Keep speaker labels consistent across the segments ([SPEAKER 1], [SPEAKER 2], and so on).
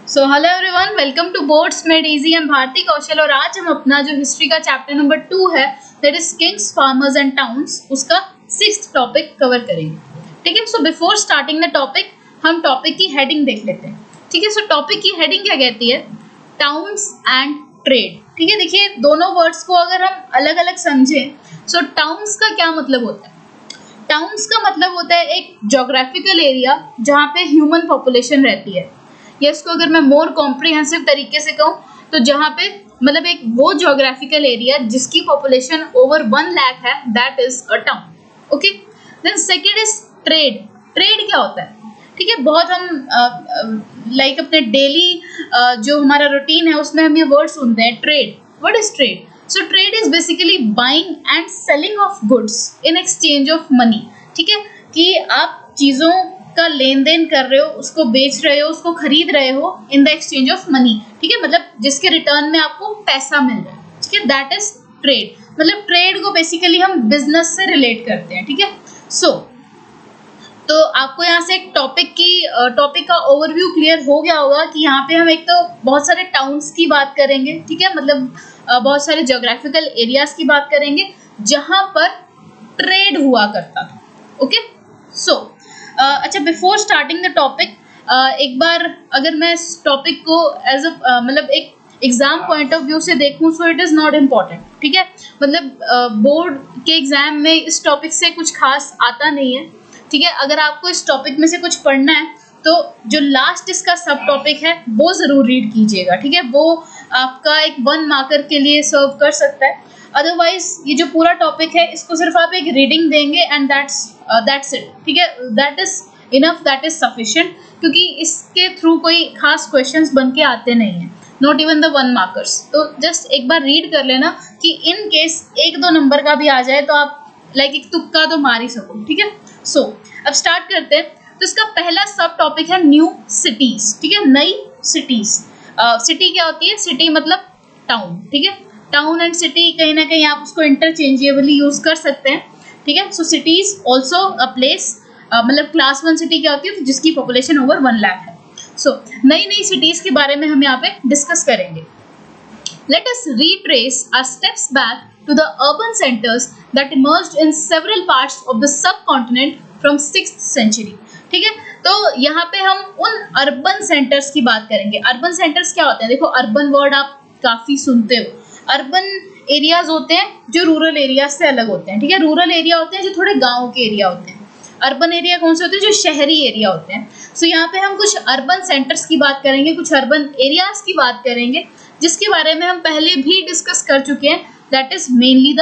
[SPEAKER 1] So hello everyone, welcome to boards made easy. I'm Bharti Kaushal और आज हम अपना जो हिस्ट्री का चैप्टर नंबर 2 है that is Kings, farmers and towns, उसका 6th टॉपिक कवर करेंगे। ठीक है, so before starting the topic हम टॉपिक की हेडिंग देख लेते हैं। ठीक है, सो टॉपिक की हेडिंग क्या कहती है? Towns and trade. ठीक है, देखिए दोनों वर्ड्स को अगर हम अलग अलग समझें, सो टाउन्स का क्या मतलब होता है? टाउन्स का मतलब होता है एक जोग्राफिकल एरिया जहाँ पे ह्यूमन पॉपुलेशन रहती है, या इसको अगर मैं मोर कॉम्प्रिहेंसिव तरीके से कहूँ तो जहाँ पे मतलब एक वो जोग्राफिकल एरिया जिसकी पॉपुलेशन ओवर 1 लाख है, that is a town. Okay, then second is trade. Trade क्या होता है? ठीक है, बहुत हम लाइक अपने डेली जो हमारा रूटीन है उसमें हम ये वर्ड सुनते हैं, trade. What is trade? So trade is basically buying and selling of goods in exchange of money. ठीक है, कि आप चीजों का लेन देन कर रहे हो, उसको बेच रहे हो, उसको खरीद रहे हो in the exchange of money. ठीक है, मतलब जिसके रिटर्न में आपको पैसा मिल रहा है। ठीक है, दैट इज ट्रेड। मतलब ट्रेड को बेसिकली हम बिजनेस से रिलेट करते हैं। ठीक है, सो तो आपको यहाँ से एक टॉपिक का ओवरव्यू क्लियर हो गया होगा कि यहाँ पे हम एक तो बहुत सारे टाउन्स की बात करेंगे। ठीक है, मतलब बहुत सारे जोग्राफिकल एरियाज की बात करेंगे जहां पर ट्रेड हुआ करता था। ओके, सो अच्छा, बिफोर स्टार्टिंग द टॉपिक एक बार अगर मैं इस टॉपिक को एज अ मतलब एक एग्जाम पॉइंट ऑफ व्यू से देखूं, so it is not important. ठीक है, मतलब बोर्ड के एग्जाम में इस टॉपिक से कुछ खास आता नहीं है। ठीक है, अगर आपको इस टॉपिक में से कुछ पढ़ना है तो जो लास्ट इसका सब टॉपिक है वो जरूर रीड कीजिएगा। ठीक है, वो आपका एक 1 मार्कर के लिए सर्व कर सकता है। अदरवाइज ये जो पूरा टॉपिक है इसको सिर्फ आप एक रीडिंग देंगे एंड दैट्स इट। ठीक है, that is enough, that is sufficient, क्योंकि इसके थ्रू कोई खास क्वेश्चंस बन के आते नहीं हैं, नॉट इवन द 1 मार्कर्स। तो जस्ट एक बार रीड कर लेना कि इन केस 1-2 नंबर का भी आ जाए तो आप लाइक एक तुक्का तो मार ही सको। ठीक है, सो अब स्टार्ट करते हैं। तो इसका पहला सब टॉपिक है न्यू सिटीज। ठीक है, नई सिटीज। सिटी क्या होती है? सिटी मतलब टाउन। ठीक है, टाउन एंड सिटी कहीं ना कहीं आप उसको इंटरचेंजेबली यूज कर सकते हैं। ठीक है, सो सिटीज ऑल्सो अ प्लेस, मतलब क्लास 1 सिटी क्या होती है? तो जिसकी पॉपुलेशन ओवर 1 लाख है। सो नई नई सिटीज के बारे में हम यहाँ पे डिस्कस करेंगे। Let us retrace our steps back to the urban centers that emerged in several parts of the subcontinent from 6th century. ठीक है, तो यहाँ पे हम उन अर्बन सेंटर्स की बात करेंगे। अर्बन सेंटर्स क्या होते हैं? देखो, अर्बन वर्ड आप काफी सुनते हो। अर्बन एरियाज होते हैं जो रूरल एरिया से अलग होते हैं। ठीक है, रूरल एरिया होते हैं जो थोड़े गाँव के एरिया होते हैं। अर्बन एरिया कौन से होते हैं? जो शहरी एरिया होते हैं। सो यहाँ पे हम कुछ अर्बन सेंटर्स की बात करेंगे, कुछ अर्बन एरियाज की बात करेंगे जिसके बारे में हम पहले भी डिस्कस कर चुके हैं। That is mainly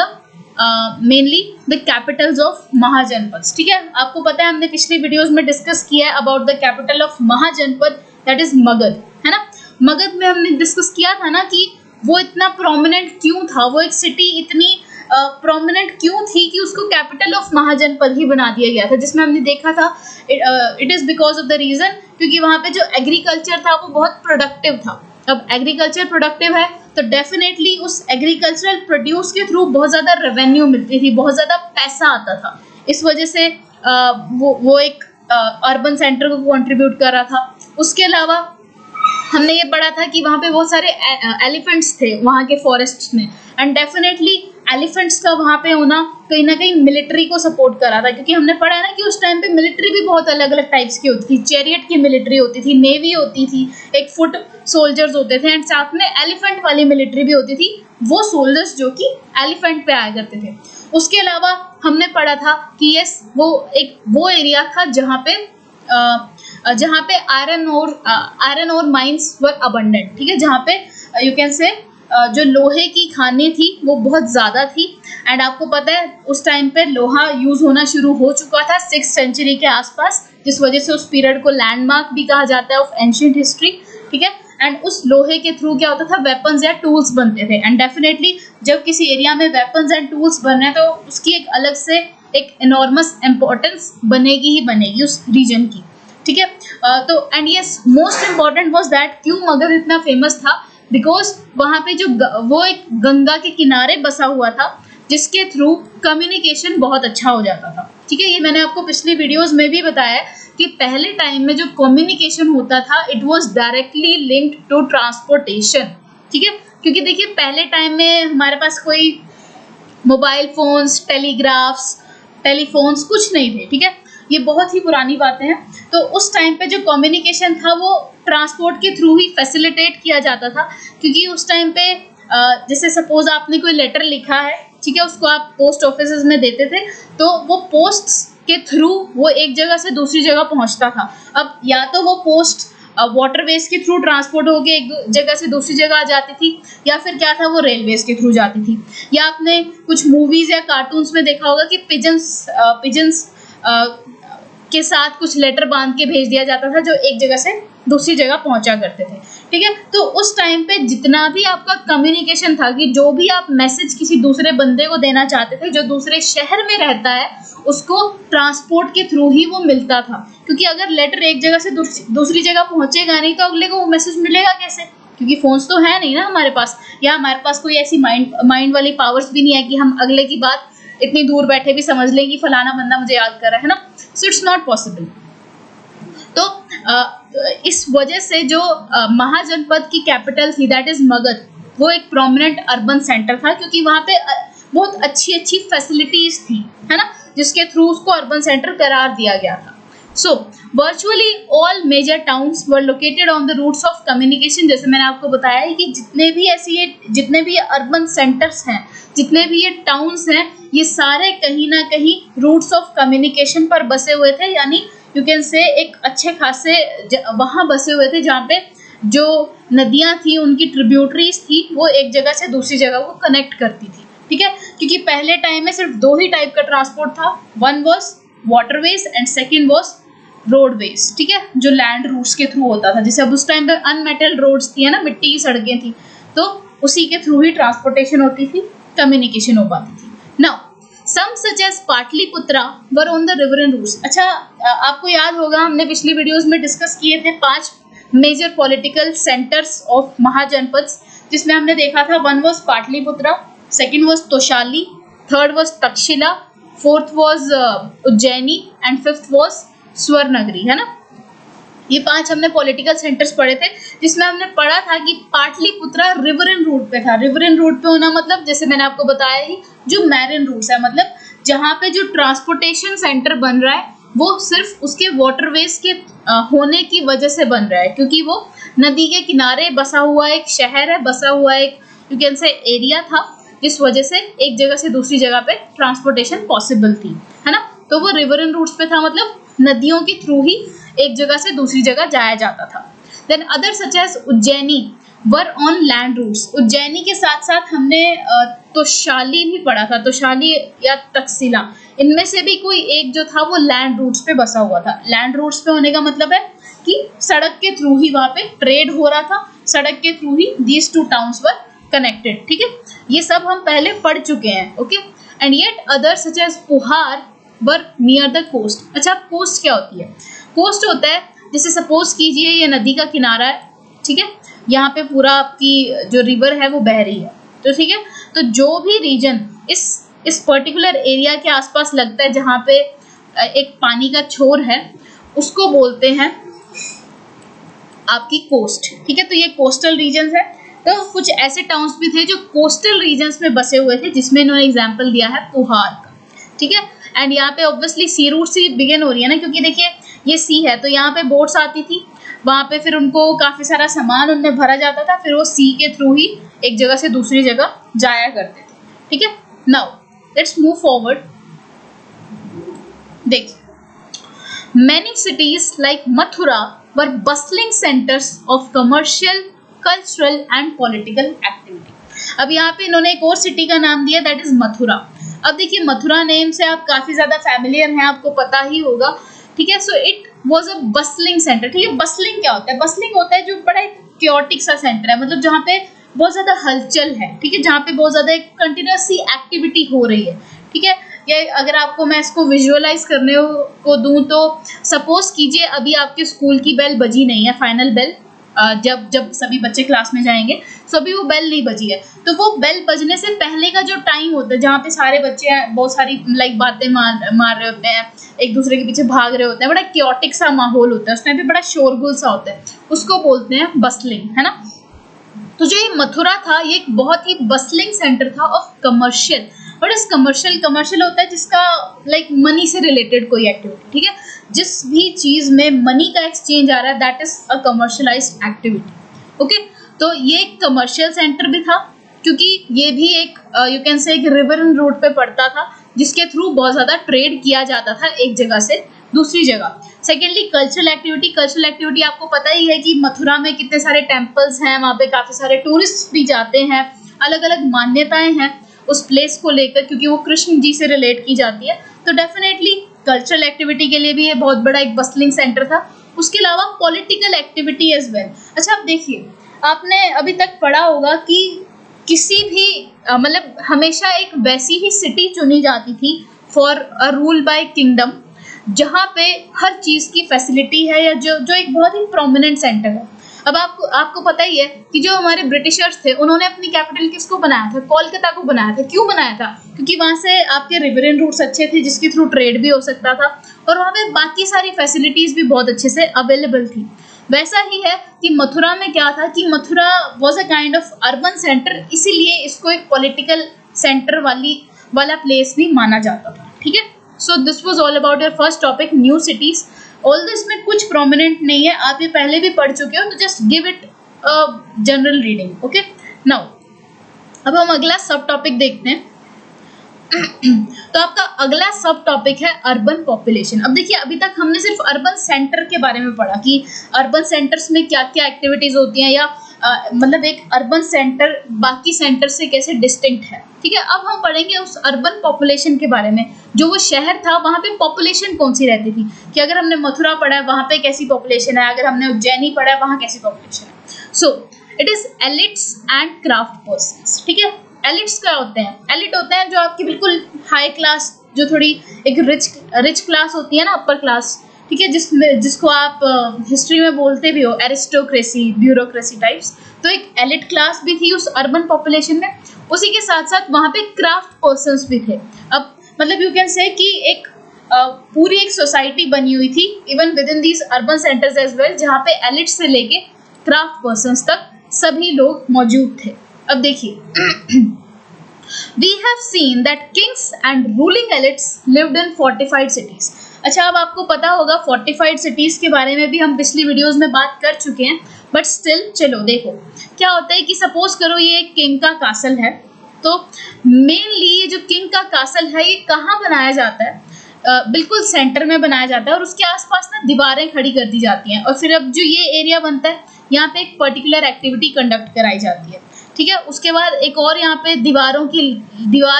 [SPEAKER 1] the capitals of Mahajanapada. ठीक है, आपको पता है हमने पिछली वीडियोस में डिस्कस किया है about the capital of Mahajanapada, that is Magadh, है ना। मगध में हमने डिस्कस किया था ना कि वो इतना प्रोमिनेंट क्यों था, वो एक सिटी इतनी प्रोमिनेंट क्यों थी कि उसको कैपिटल ऑफ महाजनपद ही बना दिया गया था, जिसमें हमने देखा था it is because of the reason क्योंकि वहाँ पे जो एग्रीकल्चर था वो बहुत प्रोडक्टिव था। अब एग्रीकल्चर प्रोडक्टिव है तो डेफिनेटली उस एग्रीकल्चरल प्रोड्यूस के थ्रू बहुत ज़्यादा रेवेन्यू मिलती थी, बहुत ज़्यादा पैसा आता था। इस वजह से वो एक अर्बन सेंटर को कंट्रीब्यूट कर रहा था। उसके अलावा हमने ये पढ़ा था कि वहाँ पे बहुत सारे एलिफेंट्स थे वहाँ के फॉरेस्ट में, एंड डेफिनेटली एलिफेंट्स का वहाँ पे होना कहीं ना कहीं मिलिट्री को सपोर्ट कर रहा था, क्योंकि हमने पढ़ा है ना कि उस टाइम पे मिलिट्री भी बहुत अलग अलग टाइप्स की होती थी। चैरियट की मिलिट्री होती थी, नेवी होती थी, एक फुट सोल्जर्स होते थे, एंड साथ में एलिफेंट वाली मिलिट्री भी होती थी, वो सोल्जर्स जो कि एलिफेंट पे आया करते थे। उसके अलावा हमने पढ़ा था कि यस वो एरिया था जहाँ पे आयरन ओर माइंस वर अबंडेंट। ठीक है, जहाँ पे यू कैन से जो लोहे की खानें थी वो बहुत ज़्यादा थी, एंड आपको पता है उस टाइम पे लोहा यूज़ होना शुरू हो चुका था 6th सेंचुरी के आसपास, जिस वजह से उस पीरियड को लैंडमार्क भी कहा जाता है ऑफ एंशिएंट हिस्ट्री। ठीक है, एंड उस लोहे के थ्रू क्या होता था? वेपन्स या टूल्स बनते थे, एंड डेफिनेटली जब किसी एरिया में वेपन्स एंड टूल्स बन रहे हैं तो उसकी एक अलग से एक एनॉर्मस इम्पोर्टेंस बनेगी ही बनेगी उस रीजन की। ठीक है, तो and yes most important was that क्यों मगध इतना फेमस था, बिकॉज वहाँ पे जो वो एक गंगा के किनारे बसा हुआ था, जिसके थ्रू कम्युनिकेशन बहुत अच्छा हो जाता था। ठीक है, ये मैंने आपको पिछली वीडियोस में भी बताया कि पहले टाइम में जो कम्युनिकेशन होता था it was directly linked to transportation. ठीक है, क्योंकि देखिए पहले टाइम में हमारे पास कोई मोबाइल फोन्स, टेलीग्राफ्स, टेलीफोन्स कुछ नहीं थे। ठीक है, ये बहुत ही पुरानी बातें हैं। तो उस टाइम पे जो कम्युनिकेशन था वो ट्रांसपोर्ट के थ्रू ही फैसिलिटेट किया जाता था, क्योंकि उस टाइम पे जैसे सपोज आपने कोई लेटर लिखा है, ठीक है, उसको आप पोस्ट ऑफिस में देते थे, तो वो पोस्ट के थ्रू वो एक जगह से दूसरी जगह पहुंचता था। अब या तो वो पोस्ट वाटरवेज के थ्रू ट्रांसपोर्ट होके एक जगह से दूसरी जगह आ जाती थी, या फिर क्या था वो रेलवेज के थ्रू जाती थी। या आपने कुछ मूवीज या कार्टून्स में देखा होगा कि पिजन्स के साथ कुछ लेटर बांध के भेज दिया जाता था जो एक जगह से दूसरी जगह पहुंचा करते थे। ठीक है, तो उस टाइम पे जितना भी आपका कम्युनिकेशन था कि जो भी आप मैसेज किसी दूसरे बंदे को देना चाहते थे जो दूसरे शहर में रहता है, उसको ट्रांसपोर्ट के थ्रू ही वो मिलता था। क्योंकि अगर लेटर एक जगह से दूसरी जगह पहुंचेगा नहीं तो अगले को वो मैसेज मिलेगा कैसे, क्योंकि फोन्स तो है नहीं ना हमारे पास, या हमारे पास कोई ऐसी माइंड वाली पावर्स भी नहीं है कि हम अगले की बात इतनी दूर बैठे भी समझ लें कि फलाना बंदा मुझे याद कर रहा है ना। So it's not possible. तो इस वजह से जो महाजनपद की कैपिटल थी दैट इज मगध, वो एक प्रोमिनेंट अर्बन सेंटर था, क्योंकि वहाँ पे बहुत अच्छी अच्छी फैसिलिटीज थी, है ना, जिसके थ्रू उसको अर्बन सेंटर करार दिया गया था। So virtually all major towns were located on the routes of communication. जैसे मैंने आपको बताया है कि जितने भी अर्बन सेंटर्स हैं, जितने भी ये टाउन्स हैं, ये सारे कहीं ना कहीं रूट्स ऑफ कम्युनिकेशन पर बसे हुए थे, यानी यू कैन से एक अच्छे खासे वहाँ बसे हुए थे जहाँ पे जो नदियाँ थी उनकी ट्रिब्यूटरीज थी वो एक जगह से दूसरी जगह को कनेक्ट करती थी। ठीक है, क्योंकि पहले टाइम में सिर्फ दो ही टाइप का ट्रांसपोर्ट था, one was waterways and second was roadways. ठीक है, जो लैंड रूट्स के थ्रू होता था, जैसे अब उस टाइम पे अनमेटल्ड रोड्स थी, है ना, मिट्टी की सड़कें थी, तो उसी के थ्रू ही ट्रांसपोर्टेशन होती थी, कम्युनिकेशन हो पाती थी। Now some such as Pataliputra were on the river and routes. अच्छा, आपको याद होगा हमने पिछली वीडियोस में डिस्कस किए थे 5 major political centres of Mahajanapada, जिसमें हमने देखा था one was Pataliputra, second was Toshali, third was Taxila, fourth was Ujjaini and fifth was Swarnanagari, है ना। ये 5 हमने पॉलिटिकल सेंटर्स पढ़े थे, जिसमें हमने पढ़ा था कि पाटलिपुत्रा रिवरन रूट पे था। रिवरन रूट पे होना मतलब जैसे मैंने आपको बताया ही जो मैरिन रूट्स है, मतलब जहाँ पे जो ट्रांसपोर्टेशन सेंटर बन रहा है वो सिर्फ उसके वाटरवेज के होने की वजह से बन रहा है, क्योंकि वो नदी के किनारे बसा हुआ एक शहर है, बसा हुआ एक यू कैन से एरिया था, जिस वजह से एक जगह से दूसरी जगह पे ट्रांसपोर्टेशन पॉसिबल थी, है ना। तो वो रिवरन रूट्स पे था, मतलब नदियों के थ्रू ही एक जगह से दूसरी जगह जाया जाता था। Then other such as Ujjaini were on land routes. Ujjaini के साथ साथ हमने तोशाली भी पढ़ा था, तोशाली या तक्षशिला, इनमें से भी कोई एक जो था वो लैंड रूट्स पे बसा हुआ था। लैंड रूट्स पे होने का मतलब है कि सड़क के थ्रू ही वहाँ पे ट्रेड हो रहा था, सड़क के थ्रू ही दीज 2 टाउन्स वर कनेक्टेड। ठीक है, ये सब हम पहले पढ़ चुके हैं। Okay, and yet other such as Puhar were near the coast. अच्छा, कोस्ट क्या होती है? कोस्ट होता है जैसे सपोज कीजिए ये नदी का किनारा है, ठीक है, यहाँ पे पूरा आपकी जो रिवर है वो बह रही है, तो ठीक है, तो जो भी रीजन इस पर्टिकुलर एरिया के आसपास लगता है जहाँ पे एक पानी का छोर है, उसको बोलते हैं आपकी कोस्ट। ठीक है, तो ये कोस्टल रीजन है। तो कुछ ऐसे टाउन्स भी थे जो कोस्टल रीजन्स में बसे हुए थे, जिसमें इन्होंने एग्जाम्पल दिया है पुहार का। ठीक है, एंड यहाँ पे ऑब्वियसली सी रूट से बिगिन हो रही है ना, क्योंकि देखिए ये सी है तो यहाँ पे बोट्स आती थी, वहाँ पे फिर उनको काफ़ी सारा सामान उनमें भरा जाता था, फिर वो सी के थ्रू ही एक जगह से दूसरी जगह जाया करते थे। ठीक है, नाउ लेट्स मूव फॉरवर्ड। देखिए, many cities like Mathura were bustling centres of commercial, cultural and political activity. अब यहाँ पे इन्होंने एक और सिटी का नाम दिया, दैट इज मथुरा। अब देखिए मथुरा नेम से आप काफी ज्यादा फैमिलियर हैं, आपको पता ही होगा। ठीक है, so it was a bustling centre. ठीक है, बस्टलिंग क्या होता है? बस्टलिंग होता है जो बड़ा एक क्योटिक सा सेंटर है, मतलब जहाँ पे बहुत ज्यादा हलचल है। ठीक है, जहाँ पे बहुत ज्यादा एक कंटिन्यूअसली एक्टिविटी हो रही है। ठीक है, ये अगर आपको मैं इसको विजुअलाइज करने को दूं तो सपोज कीजिए अभी आपके स्कूल की बेल बजी नहीं है, फाइनल बेल, जब जब सभी बच्चे क्लास में जाएंगे, सो अभी वो बेल नहीं बजी है, तो वो बेल बजने से पहले का जो टाइम होता है जहाँ पे सारे बच्चे बहुत सारी लाइक बातें मार रहे होते हैं, एक दूसरे के पीछे भाग रहे होते हैं, बड़ा क्योटिक सा माहौल होता है, उस टाइम पे बड़ा शोरगुल सा होता है, उसको बोलते हैं बस्लिंग, है ना। तो जो ये मथुरा था ये एक बहुत ही बस्लिंग सेंटर था of commercial. What is commercial? Commercial होता है जिसका लाइक मनी से रिलेटेड कोई एक्टिविटी, ठीक है, जिस भी चीज में मनी का एक्सचेंज आ रहा है that is a commercialised activity. Okay, तो ये एक कमर्शियल सेंटर भी था क्योंकि ये भी एक यू कैन से एक रिवर एंड रोड पे पड़ता था जिसके थ्रू बहुत ज्यादा ट्रेड किया जाता था एक जगह से दूसरी जगह। Secondly cultural activity. Cultural activity आपको पता ही है कि मथुरा में कितने सारे टेम्पल्स हैं, वहाँ पे काफी सारे टूरिस्ट भी जाते हैं, अलग अलग मान्यताएं हैं उस प्लेस को लेकर क्योंकि वो कृष्ण जी से रिलेट की जाती है, तो डेफिनेटली कल्चरल एक्टिविटी के लिए भी ये बहुत बड़ा एक बस्लिंग सेंटर था। उसके अलावा पॉलिटिकल एक्टिविटी एज वेल। अच्छा, आप देखिए, आपने अभी तक पढ़ा होगा कि किसी भी मतलब हमेशा एक वैसी ही सिटी चुनी जाती थी for a rule by kingdom जहाँ पे हर चीज़ की फैसिलिटी है या जो एक बहुत ही प्रोमिनेंट सेंटर है। अब आपको पता ही है कि जो हमारे ब्रिटिशर्स थे उन्होंने अपनी कैपिटल किसको बनाया था? कोलकाता को बनाया था। क्यों बनाया था? क्योंकि वहाँ से आपके रिवरन रूट्स अच्छे थे जिसके थ्रू ट्रेड भी हो सकता था और वहाँ पे बाकी सारी फैसिलिटीज़ भी बहुत अच्छे से अवेलेबल थी। वैसा ही है कि मथुरा में क्या था कि Mathura was a kind of urban centre, इसीलिए इसको एक पॉलिटिकल सेंटर वाला प्लेस भी माना जाता था। ठीक है, so this was all about your first topic, new cities. All this में कुछ प्रोमिनेंट नहीं है, आप ये पहले भी पढ़ चुके हो, तो just give it a general reading. Okay, now अब हम अगला सब टॉपिक देखते हैं। तो आपका अगला सब टॉपिक है अर्बन पॉपुलेशन। अब देखिए, अभी तक हमने सिर्फ अर्बन सेंटर के बारे में पढ़ा कि अर्बन सेंटर्स में क्या क्या एक्टिविटीज होती हैं या मतलब एक अर्बन सेंटर बाकी सेंटर से कैसे डिस्टिंक्ट है। ठीक है, अब हम पढ़ेंगे उस अर्बन पॉपुलेशन के बारे में। जो वो शहर था वहाँ पे पॉपुलेशन कौन सी रहती थी, कि अगर हमने मथुरा पढ़ा है वहाँ पे कैसी पॉपुलेशन है, अगर हमने उज्जैनी पढ़ा है वहाँ कैसी पॉपुलेशन है। So it is elites and craft persons. ठीक है, एलिट्स क्या होते हैं? एलिट होते हैं जो आपकी बिल्कुल हाई क्लास, जो थोड़ी एक रिच क्लास होती है ना, अपर क्लास। ठीक है, जिसको आप हिस्ट्री में बोलते भी हो एरिस्टोक्रेसी, ब्यूरोक्रेसी टाइप्स। तो एक एलिट क्लास भी थी उस अर्बन पॉपुलेशन में। उसी के साथ साथ वहाँ पे क्राफ्ट पर्सन्स भी थे। अब मतलब यू कैन से कि एक पूरी एक सोसाइटी बनी हुई थी even with in these urban centres as well, जहाँ पे एलिट से लेके क्राफ्ट पर्सन्स तक सभी लोग मौजूद थे। अब देखिए, we have seen that kings and ruling elites lived in fortified cities. अच्छा, अब आपको पता होगा fortified cities के बारे में भी हम पिछली वीडियोस में बात कर चुके हैं, बट स्टिल चलो देखो क्या होता है कि सपोज करो ये एक किंग का कासल है, तो मेनली ये जो किंग का कासल है ये कहाँ बनाया जाता है? बिल्कुल सेंटर में बनाया जाता है और उसके आसपास ना दीवारें खड़ी कर दी जाती हैं और फिर अब जो ये एरिया बनता है यहाँ पे एक पर्टिकुलर एक्टिविटी कंडक्ट कराई जाती है। ठीक है, उसके बाद एक और यहाँ पे दीवार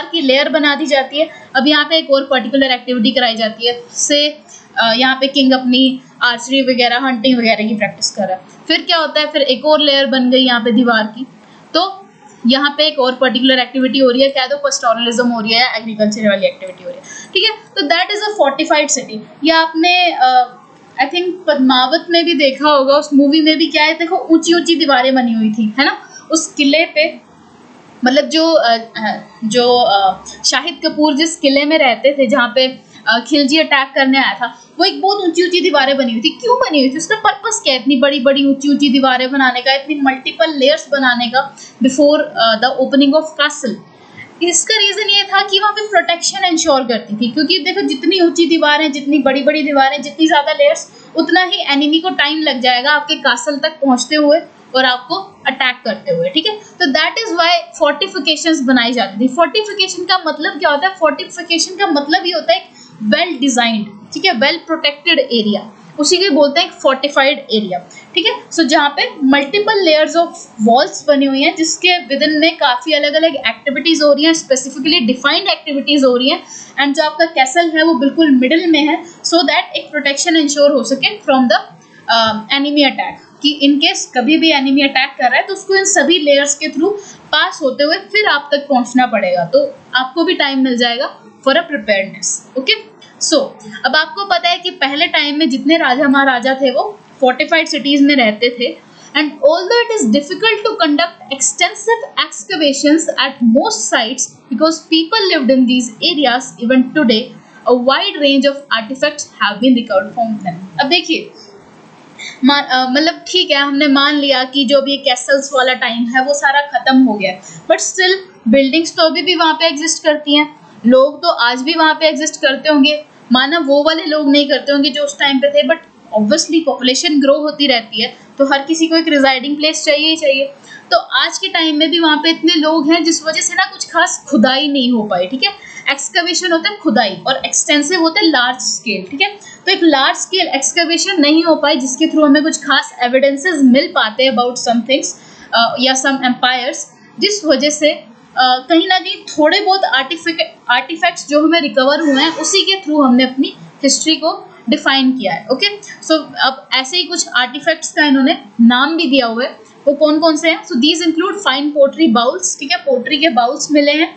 [SPEAKER 1] की लेयर बना दी जाती है। अब यहाँ पे एक और पर्टिकुलर एक्टिविटी कराई जाती है, से यहाँ पे किंग अपनी आर्चरी वगैरह, हंटिंग वगैरह की प्रैक्टिस कर रहा है। फिर क्या होता है, फिर एक और लेयर बन गई यहाँ पे दीवार की, तो यहाँ पे एक और पर्टिकुलर एक्टिविटी हो रही है, क्या तो पेस्टोरलिज्म हो रही है या एग्रीकल्चर वाली एक्टिविटी हो रही है। ठीक है, तो that is a fortified city. या आपने आई थिंक पद्मावत में भी देखा होगा, उस मूवी में भी क्या है, देखो ऊंची ऊंची दीवारें बनी हुई थी, है ना, उस किले पे। मतलब जो शाहिद कपूर जिस किले में रहते थे, जहाँ पे खिलजी अटैक करने आया था, वो एक बहुत ऊंची ऊंची दीवारें बनी हुई थी। क्यों बनी हुई थी? उसका पर्पस क्या है इतनी बड़ी बड़ी ऊंची ऊंची दीवारें बनाने का, इतनी मल्टीपल लेयर्स बनाने का before the opening of castle? इसका रीजन ये था कि वहाँ पे प्रोटेक्शन इंश्योर करती थी, क्योंकि देखो जितनी ऊंची दीवारें, जितनी बड़ी बड़ी दीवारें, जितनी ज्यादा लेयर्स, उतना ही एनिमी को टाइम लग जाएगा आपके कासल तक पहुंचते हुए और आपको अटैक करते हुए। ठीक है, तो दैट इज व्हाई फोर्टिफिकेशंस बनाई जाती थी। फोर्टिफिकेशन का मतलब क्या होता है? फोर्टिफिकेशन का मतलब ये होता है वेल डिजाइंड, ठीक है, वेल प्रोटेक्टेड एरिया, उसी के बोलते हैं फोर्टिफाइड एरिया। ठीक है, सो जहाँ पे मल्टीपल लेयर्स ऑफ वॉल्स बनी हुई हैं, जिसके विद इन में काफी अलग अलग एक्टिविटीज हो रही हैं, स्पेसिफिकली डिफाइंड एक्टिविटीज हो रही हैं, एंड जो आपका कैसल है वो बिल्कुल मिडिल में है, सो दैट एक प्रोटेक्शन इंश्योर हो सके फ्रॉम द एनिमी अटैक, कि इन केस कभी भी एनिमी अटैक कर रहा है तो उसको इन सभी लेयर्स के थ्रू पास होते हुए फिर आप तक पहुंचना पड़ेगा, तो आपको भी टाइम मिल जाएगा फॉर अ प्रिपेयर्डनेस। ओके, सो अब आपको पता है कि पहले टाइम में जितने राजा महाराजा थे वो फोर्टिफाइड सिटीज में रहते थे, And although it is difficult to conduct extensive excavations at most sites because people lived in these areas, even today a wide range of artifacts have been recovered from them. अब देखिए मतलब ठीक है, हमने मान लिया कि जो भी कैसल्स वाला टाइम है वो सारा खत्म हो गया, बट स्टिल बिल्डिंग्स तो अभी भी वहाँ पे एग्जिस्ट करती हैं, लोग तो आज भी वहाँ पे एग्जिस्ट करते होंगे, माना वो वाले लोग नहीं करते होंगे जो उस टाइम पे थे, बट ऑब्वियसली पॉपुलेशन ग्रो होती रहती है तो हर किसी को एक रिजाइडिंग प्लेस चाहिए ही चाहिए। तो आज के टाइम में भी वहाँ पे इतने लोग हैं जिस वजह से ना कुछ खास खुदाई नहीं हो पाई, ठीक है। एक्सकवेशन होता है खुदाई और एक्सटेंसिव होता है लार्ज स्केल, ठीक है। तो एक लार्ज स्केल एक्सकवेशन नहीं हो पाई जिसके थ्रू हमें कुछ खास एविडेंसेस मिल पाते हैं अबाउट सम थिंग्स या सम एम्पायर्स, जिस वजह से कहीं ना कहीं थोड़े बहुत आर्टिफैक्ट्स जो हमें रिकवर हुए हैं उसी के थ्रू हमने अपनी हिस्ट्री को डिफाइन किया है। ओके, सो अब ऐसे ही कुछ आर्टिफैक्ट्स का इन्होंने नाम भी दिया हुआ है, वो कौन कौन से हैं? So these include fine pottery bowls, ठीक है, पोट्री के बाउल्स मिले हैं,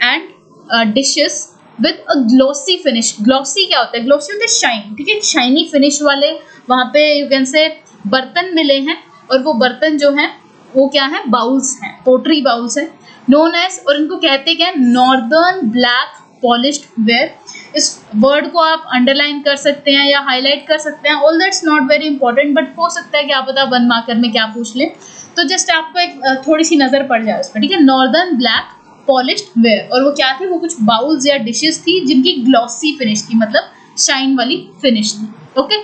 [SPEAKER 1] and dishes with a glossy finish. Glossy क्या होता है? ग्लॉसी होता है शाइन, ठीक है, शाइनी फिनिश वाले वहाँ पे यू कैन से बर्तन मिले हैं, और वो बर्तन जो हैं वो क्या है? बाउल्स हैं, पोट्री बाउल्स हैं, नोन एज, और इनको कहते क्या है? Northern black polished where. इस वर्ड को आप अंडरलाइन कर सकते हैं या हाईलाइट कर सकते हैं, all that's not very important, but हो सकता है कि आप पता 1 मार्कर में क्या पूछ लें, तो जस्ट आपको एक थोड़ी सी नज़र पड़ जाए उस पर, ठीक है। नॉर्दर्न ब्लैक पॉलिश्ड वेयर, और वो क्या थे? वो कुछ बाउल्स या डिशेस थी जिनकी ग्लॉसी फिनिश थी, मतलब शाइन वाली फिनिश थी। ओके,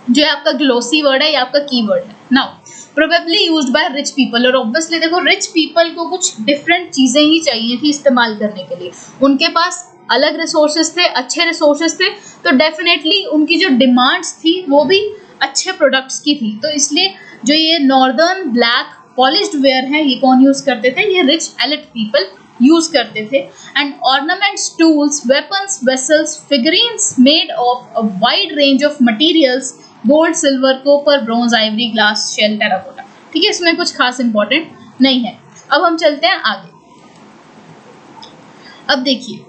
[SPEAKER 1] जो है आपका ग्लॉसी वर्ड है, ये आपका की वर्ड है। Now probably used by rich people, और ऑब्वियसली देखो रिच पीपल को कुछ डिफरेंट चीज़ें ही चाहिए थी इस्तेमाल करने के लिए, उनके पास अलग रिसोर्सेज थे, अच्छे रिसोर्सेज थे, तो डेफिनेटली उनकी जो डिमांड्स थी वो भी अच्छे प्रोडक्ट्स की थी। तो इसलिए जो ये नॉर्दर्न ब्लैक पॉलिश्ड वेयर है ये कौन यूज़ करते थे? ये रिच एलिट पीपल यूज़ करते थे। And ornaments, tools, weapons, vessels, figurines made of a wide range of materials, gold, silver, copper, bronze, ivory, glass, shell, terracotta, ठीक है, इसमें कुछ खास इंपॉर्टेंट नहीं है। अब हम चलते हैं आगे। अब देखिए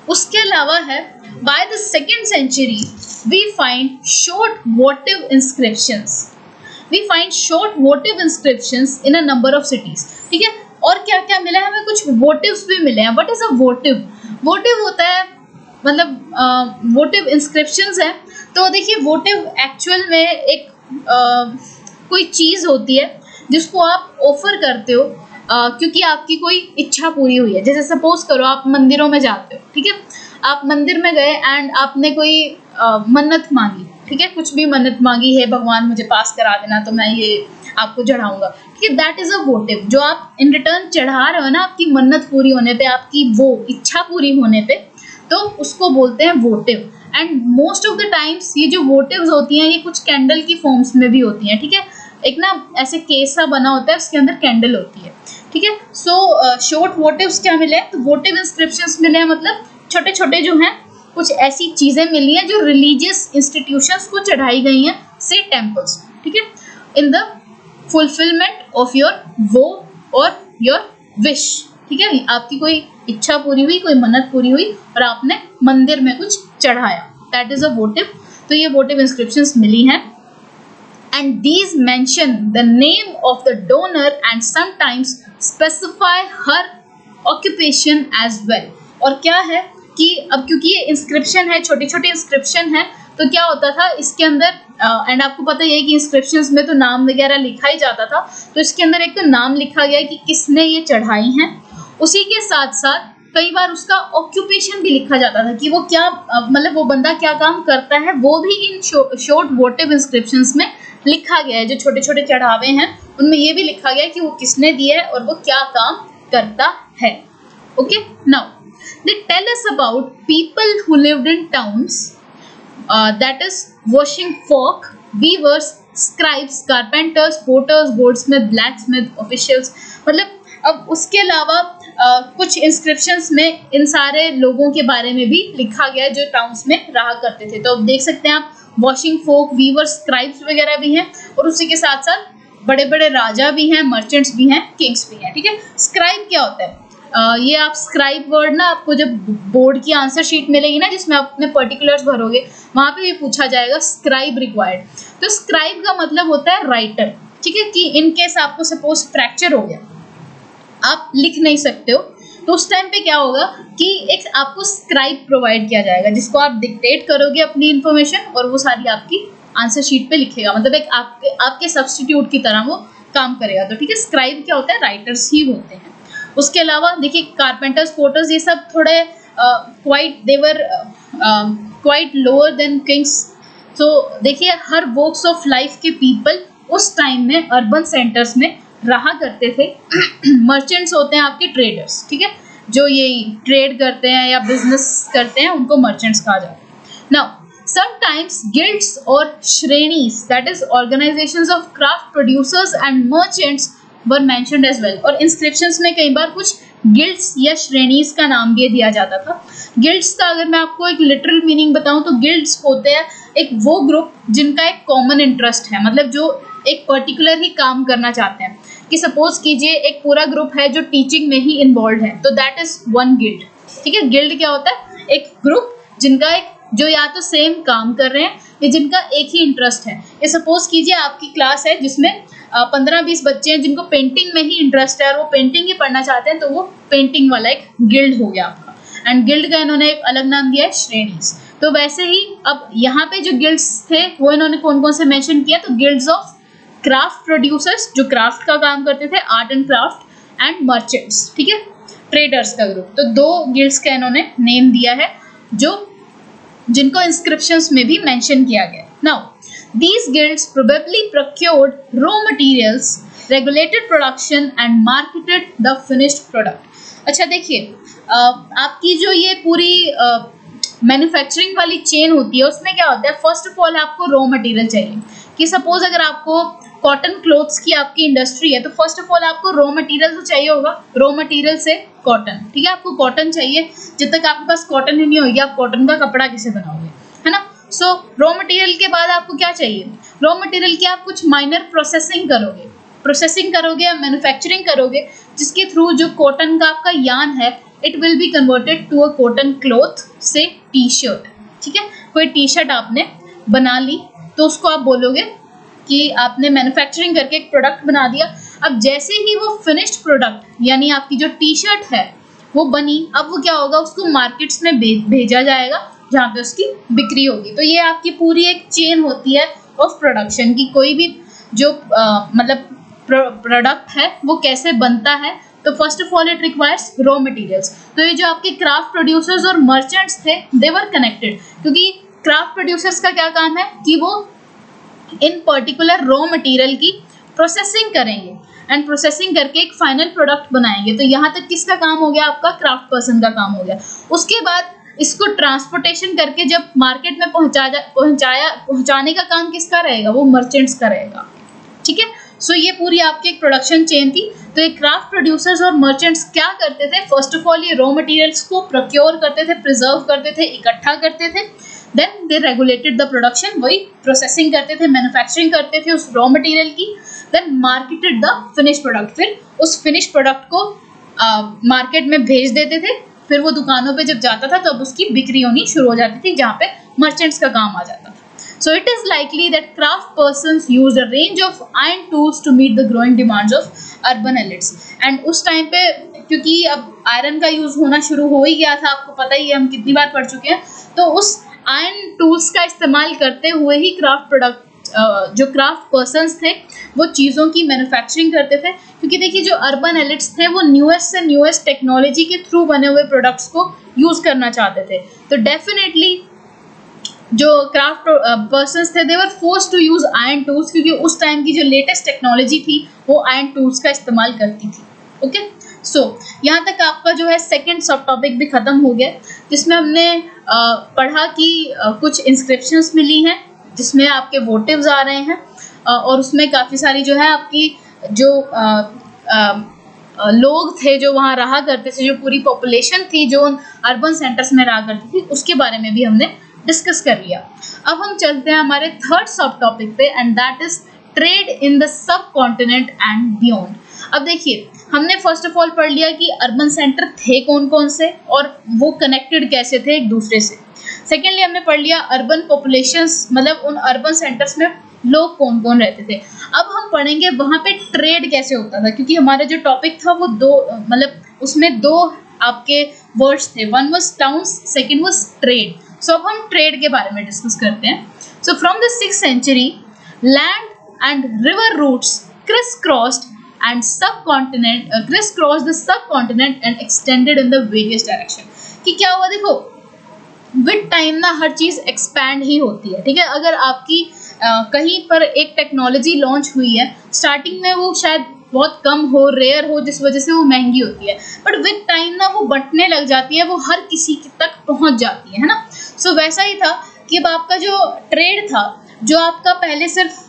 [SPEAKER 1] उसके अलावा है, by the 2nd century we find short votive inscriptions, we find short votive inscriptions in a number of cities, ठीक है। और क्या क्या मिला है हमें? कुछ वोटिव्स भी मिले हैं। What is a वोटिव? वोटिव होता है मतलब वोटिव इंस्क्रिप्शंस है। तो देखिए वोटिव एक्चुअल में एक कोई चीज़ होती है जिसको आप ऑफर करते हो क्योंकि आपकी कोई इच्छा पूरी हुई है। जैसे सपोज करो आप मंदिरों में जाते हो, ठीक है, आप मंदिर में गए एंड आपने कोई मन्नत मांगी, ठीक है, कुछ भी मन्नत मांगी है, भगवान मुझे पास करा देना तो मैं ये आपको चढ़ाऊंगा, ठीक है, दैट इज अ वोटिव। जो आप इन रिटर्न चढ़ा रहे हो ना, आपकी मन्नत पूरी होने पे, आपकी वो इच्छा पूरी होने पे, तो उसको बोलते हैं वोटिव। And most of the times ये जो वोटिव्स होती हैं ये कुछ कैंडल की फॉर्म्स में भी होती हैं, ठीक है, एक ना ऐसे केस सा बना होता है, उसके अंदर कैंडल होती है, ठीक है। सो शॉर्ट वोटिव्स क्या मिले? तो वोटिव इंस्क्रिप्शंस मिले हैं, मतलब छोटे छोटे जो हैं कुछ ऐसी चीज़ें मिली हैं जो रिलीजियस इंस्टीट्यूशंस को चढ़ाई गई हैं, से टेम्पल्स, ठीक है, in the fulfilment of your वो और योर विश, ठीक है, आपकी कोई इच्छा पूरी हुई, कोई मन्नत पूरी हुई और आपने मंदिर में कुछ चढ़ाया, दैट इज अ वोटिव। तो ये वोटिव इंस्क्रिप्शंस मिली हैं। And these mention the name of the donor and sometimes specify her occupation as well। और क्या है कि अब क्योंकि ये इंस्क्रिप्शन है, छोटी छोटी इंस्क्रिप्शन है, तो क्या होता था इसके अंदर एंड आपको पता ही है कि इंस्क्रिप्शंस में तो नाम वगैरह लिखा ही जाता था, तो इसके अंदर एक तो नाम लिखा गया कि किसने ये चढ़ाई हैं, उसी के साथ साथ कई बार उसका ऑक्यूपेशन भी लिखा जाता था कि वो क्या मतलब वो बंदा क्या काम करता है, वो भी इन शॉर्ट वोटिव इंस्क्रिप्शंस में लिखा गया है। जो छोटे छोटे चढ़ावे हैं उनमें ये भी लिखा गया है कि वो किसने दिया है और वो क्या काम करता है। Okay, now they tell us about people who lived in towns, that is washing folk, weavers, scribes, carpenters, porters, goldsmith, blacksmith, officials. मतलब अब उसके अलावा कुछ इंस्क्रिप्शंस में इन सारे लोगों के बारे में भी लिखा गया है जो टाउन्स में रहा करते थे। तो अब देख सकते हैं आप वॉशिंग फोक, वीवर, स्क्राइब्स वगैरह भी हैं, और उसी के साथ साथ बड़े बड़े राजा भी हैं, मर्चेंट्स भी हैं, किंग्स भी हैं, ठीक है। स्क्राइब क्या होता है? ये आप स्क्राइब वर्ड ना आपको जब बोर्ड की आंसर शीट मिलेगी ना जिसमें आप अपने पर्टिकुलर्स भरोगे वहां पे भी पूछा जाएगा स्क्राइब रिक्वायर्ड। तो स्क्राइब का मतलब होता है राइटर, ठीक है, कि इन केस आपको सपोज फ्रैक्चर हो गया, आप लिख नहीं सकते हो, तो उस टाइम पे क्या होगा कि एक आपको स्क्राइब प्रोवाइड किया जाएगा जिसको आप डिक्टेट करोगे अपनी इन्फॉर्मेशन और वो सारी आपकी आंसर शीट पे लिखेगा, मतलब एक आपके सब्स्टिट्यूट की तरह वो काम करेगा। तो ठीक है, स्क्राइब क्या होता है, राइटर्स ही होते हैं। उसके अलावा देखिए कारपेंटर्स, पोर्टर्स, ये सब थोड़े क्वाइट लोअर देन किंग्स। तो देखिए हर वॉक्स ऑफ लाइफ के पीपल उस टाइम में अर्बन सेंटर्स में रहा करते थे। मर्चेंट्स होते हैं आपके ट्रेडर्स, ठीक है, जो ये ट्रेड करते हैं या बिजनेस करते हैं उनको मर्चेंट्स कहा जाता है। Now sometimes guilds or shrenis, that is organizations of craft producers and merchants were mentioned as well। और inscriptions में कई बार कुछ guilds या श्रेणीज का नाम भी दिया जाता था। guilds का अगर मैं आपको एक लिटरल मीनिंग बताऊं तो guilds होते हैं एक वो ग्रुप जिनका एक कॉमन इंटरेस्ट है, मतलब जो एक पर्टिकुलर ही काम करना चाहते हैं। कि सपोज कीजिए एक पूरा ग्रुप है जो टीचिंग में ही इन्वॉल्व है, तो दैट इज वन गिल्ड, ठीक है। गिल्ड क्या होता है, एक ग्रुप जिनका एक जो या तो सेम काम कर रहे हैं या जिनका एक ही इंटरेस्ट है। ये सपोज कीजिए आपकी क्लास है जिसमें 15-20 बच्चे हैं जिनको पेंटिंग में ही इंटरेस्ट है और वो पेंटिंग ही पढ़ना चाहते हैं, तो वो पेंटिंग वाला एक गिल्ड हो गया आपका। एंड गिल्ड का इन्होंने एक अलग नाम दिया है श्रेणीज। तो वैसे ही अब यहाँ पे जो गिल्ड्स थे वो इन्होंने कौन कौन से मेंशन किया, तो गिल्ड्स ऑफ क्राफ्ट प्रोड्यूसर्स जो क्राफ्ट का काम करते थे, art and craft, and merchants, ठीक है, ट्रेडर्स का ग्रुप। तो 2 गिल्ड्स का इन्होंने नेम दिया है जो जिनको इंस्क्रिप्शंस में भी मेंशन किया गया। Now these guilds probably procured raw materials, regulated production and marketed the finished product. अच्छा देखिए आपकी जो ये पूरी मैन्युफैक्चरिंग वाली चेन होती है उसमें क्या होता है, फर्स्ट ऑफ ऑल आपको रॉ मटेरियल चाहिए। कि सपोज अगर आपको कॉटन क्लोथ्स की आपकी इंडस्ट्री है तो फर्स्ट ऑफ ऑल आपको रॉ मटेरियल तो चाहिए होगा, रॉ मटेरियल से कॉटन, ठीक है, आपको कॉटन चाहिए। जब तक आपके पास कॉटन ही नहीं होगी आप कॉटन का कपड़ा कैसे बनाओगे, है ना। सो रॉ मटेरियल के बाद आपको क्या चाहिए, रॉ मटेरियल की आप कुछ माइनर प्रोसेसिंग करोगे या मैन्युफैक्चरिंग करोगे जिसके थ्रू जो कॉटन का आपका यान है it will be converted to a cotton cloth से टी शर्ट, ठीक है। कोई टी शर्ट आपने बना ली तो उसको आप बोलोगे कि आपने मैन्युफैक्चरिंग करके एक प्रोडक्ट बना दिया। अब जैसे ही वो फिनिश्ड प्रोडक्ट यानी आपकी जो टी शर्ट है वो बनी, अब वो क्या होगा, उसको मार्केट्स में भेजा जाएगा जहाँ पे उसकी बिक्री होगी। तो ये आपकी पूरी एक चेन होती है ऑफ प्रोडक्शन की, कोई भी जो मतलब प्रोडक्ट है वो कैसे बनता है। तो first of all it requires raw materials. तो ये जो आपके क्राफ्ट प्रोड्यूसर्स और मर्चेंट्स थे दे वर कनेक्टेड, क्योंकि क्राफ्ट प्रोड्यूसर्स का क्या काम है कि वो इन पर्टिकुलर रॉ मटेरियल की प्रोसेसिंग करेंगे एंड प्रोसेसिंग करके एक फाइनल प्रोडक्ट बनाएंगे। तो यहाँ तक किसका काम हो गया, आपका क्राफ्ट पर्सन का काम हो गया। उसके बाद इसको ट्रांसपोर्टेशन करके जब मार्केट में पहुंचाने का काम किसका रहेगा, वो मर्चेंट्स का रहेगा, ठीक है। सो ये पूरी आपकी एक प्रोडक्शन चेन थी। तो ये क्राफ्ट प्रोड्यूसर्स और मर्चेंट्स क्या करते थे, फर्स्ट ऑफ ऑल ये रॉ मटेरियल्स को प्रोक्योर करते थे, प्रिजर्व करते थे, इकट्ठा करते थे। Then they regulated the production, वही प्रोसेसिंग करते थे, मैन्युफैक्चरिंग करते थे उस रॉ मटेरियल की। Then marketed the finish product, फिर उस फिनिश प्रोडक्ट को मार्केट में भेज देते थे। फिर वो दुकानों पे जब जाता था तब उसकी बिक्री होनी शुरू हो जाती थी जहाँ पे मर्चेंट्स का काम आ जाता था। So it is likely that craft persons used a range of iron tools to meet the growing demands of urban elites। And उस टाइम पे क्योंकि अब आयरन का यूज होना शुरू हो ही गया था, आपको पता ही है, हम कितनी बार पढ़ चुके हैं। तो उस आयरन टूल्स का इस्तेमाल करते हुए ही जो क्राफ्ट पर्सन्स थे वो चीज़ों की मैन्युफैक्चरिंग करते थे, क्योंकि देखिए जो अर्बन एलिट्स थे वो न्यूएस्ट से न्यूएस्ट टेक्नोलॉजी के थ्रू बने हुए प्रोडक्ट्स को यूज़ करना चाहते थे। तो डेफिनेटली जो क्राफ्ट पर्सन्स थे they were forced to use iron tools, क्योंकि उस टाइम की जो लेटेस्ट टेक्नोलॉजी थी वो आयरन टूल्स का इस्तेमाल करती थी। ओके, सो यहाँ तक आपका जो है सेकंड सब टॉपिक भी खत्म हो गया, जिसमें हमने पढ़ा कि कुछ इंस्क्रिप्शंस मिली हैं जिसमें आपके वोटिव्स आ रहे हैं, और उसमें काफ़ी सारी जो है आपकी जो लोग थे जो वहाँ रहा करते थे, जो पूरी पॉपुलेशन थी जो अर्बन सेंटर्स में रहा करती थी, उसके बारे में भी हमने डिस्कस कर लिया। अब हम चलते हैं हमारे थर्ड सब टॉपिक पे, and that is trade in the sub continent and beyond. अब देखिए हमने फर्स्ट ऑफ ऑल पढ़ लिया कि अर्बन सेंटर थे कौन कौन से और वो कनेक्टेड कैसे थे एक दूसरे से। सेकेंडली हमने पढ़ लिया अर्बन पॉपुलेशंस, मतलब उन अर्बन सेंटर्स में लोग कौन कौन रहते थे। अब हम पढ़ेंगे वहाँ पे ट्रेड कैसे होता था, क्योंकि हमारा जो टॉपिक था वो दो, मतलब उसमें दो आपके वर्ड्स थे, one was towns, second was trade. So अब हम ट्रेड के बारे में डिस्कस करते हैं। So from the 6th century land and river routes crisscrossed the subcontinent and extended in the various direction। कि क्या हुआ, देखो विद टाइम ना हर चीज एक्सपैंड ही होती है, ठीक है। अगर आपकी कहीं पर एक टेक्नोलॉजी लॉन्च हुई है, स्टार्टिंग में वो शायद बहुत कम हो, रेयर हो, जिस वजह से वो महंगी होती है, बट विद टाइम ना वो बंटने लग जाती है, वो हर किसी तक पहुंच जाती है ना। सो वैसा ही था कि अब आपका जो ट्रेड था, जो आपका पहले सिर्फ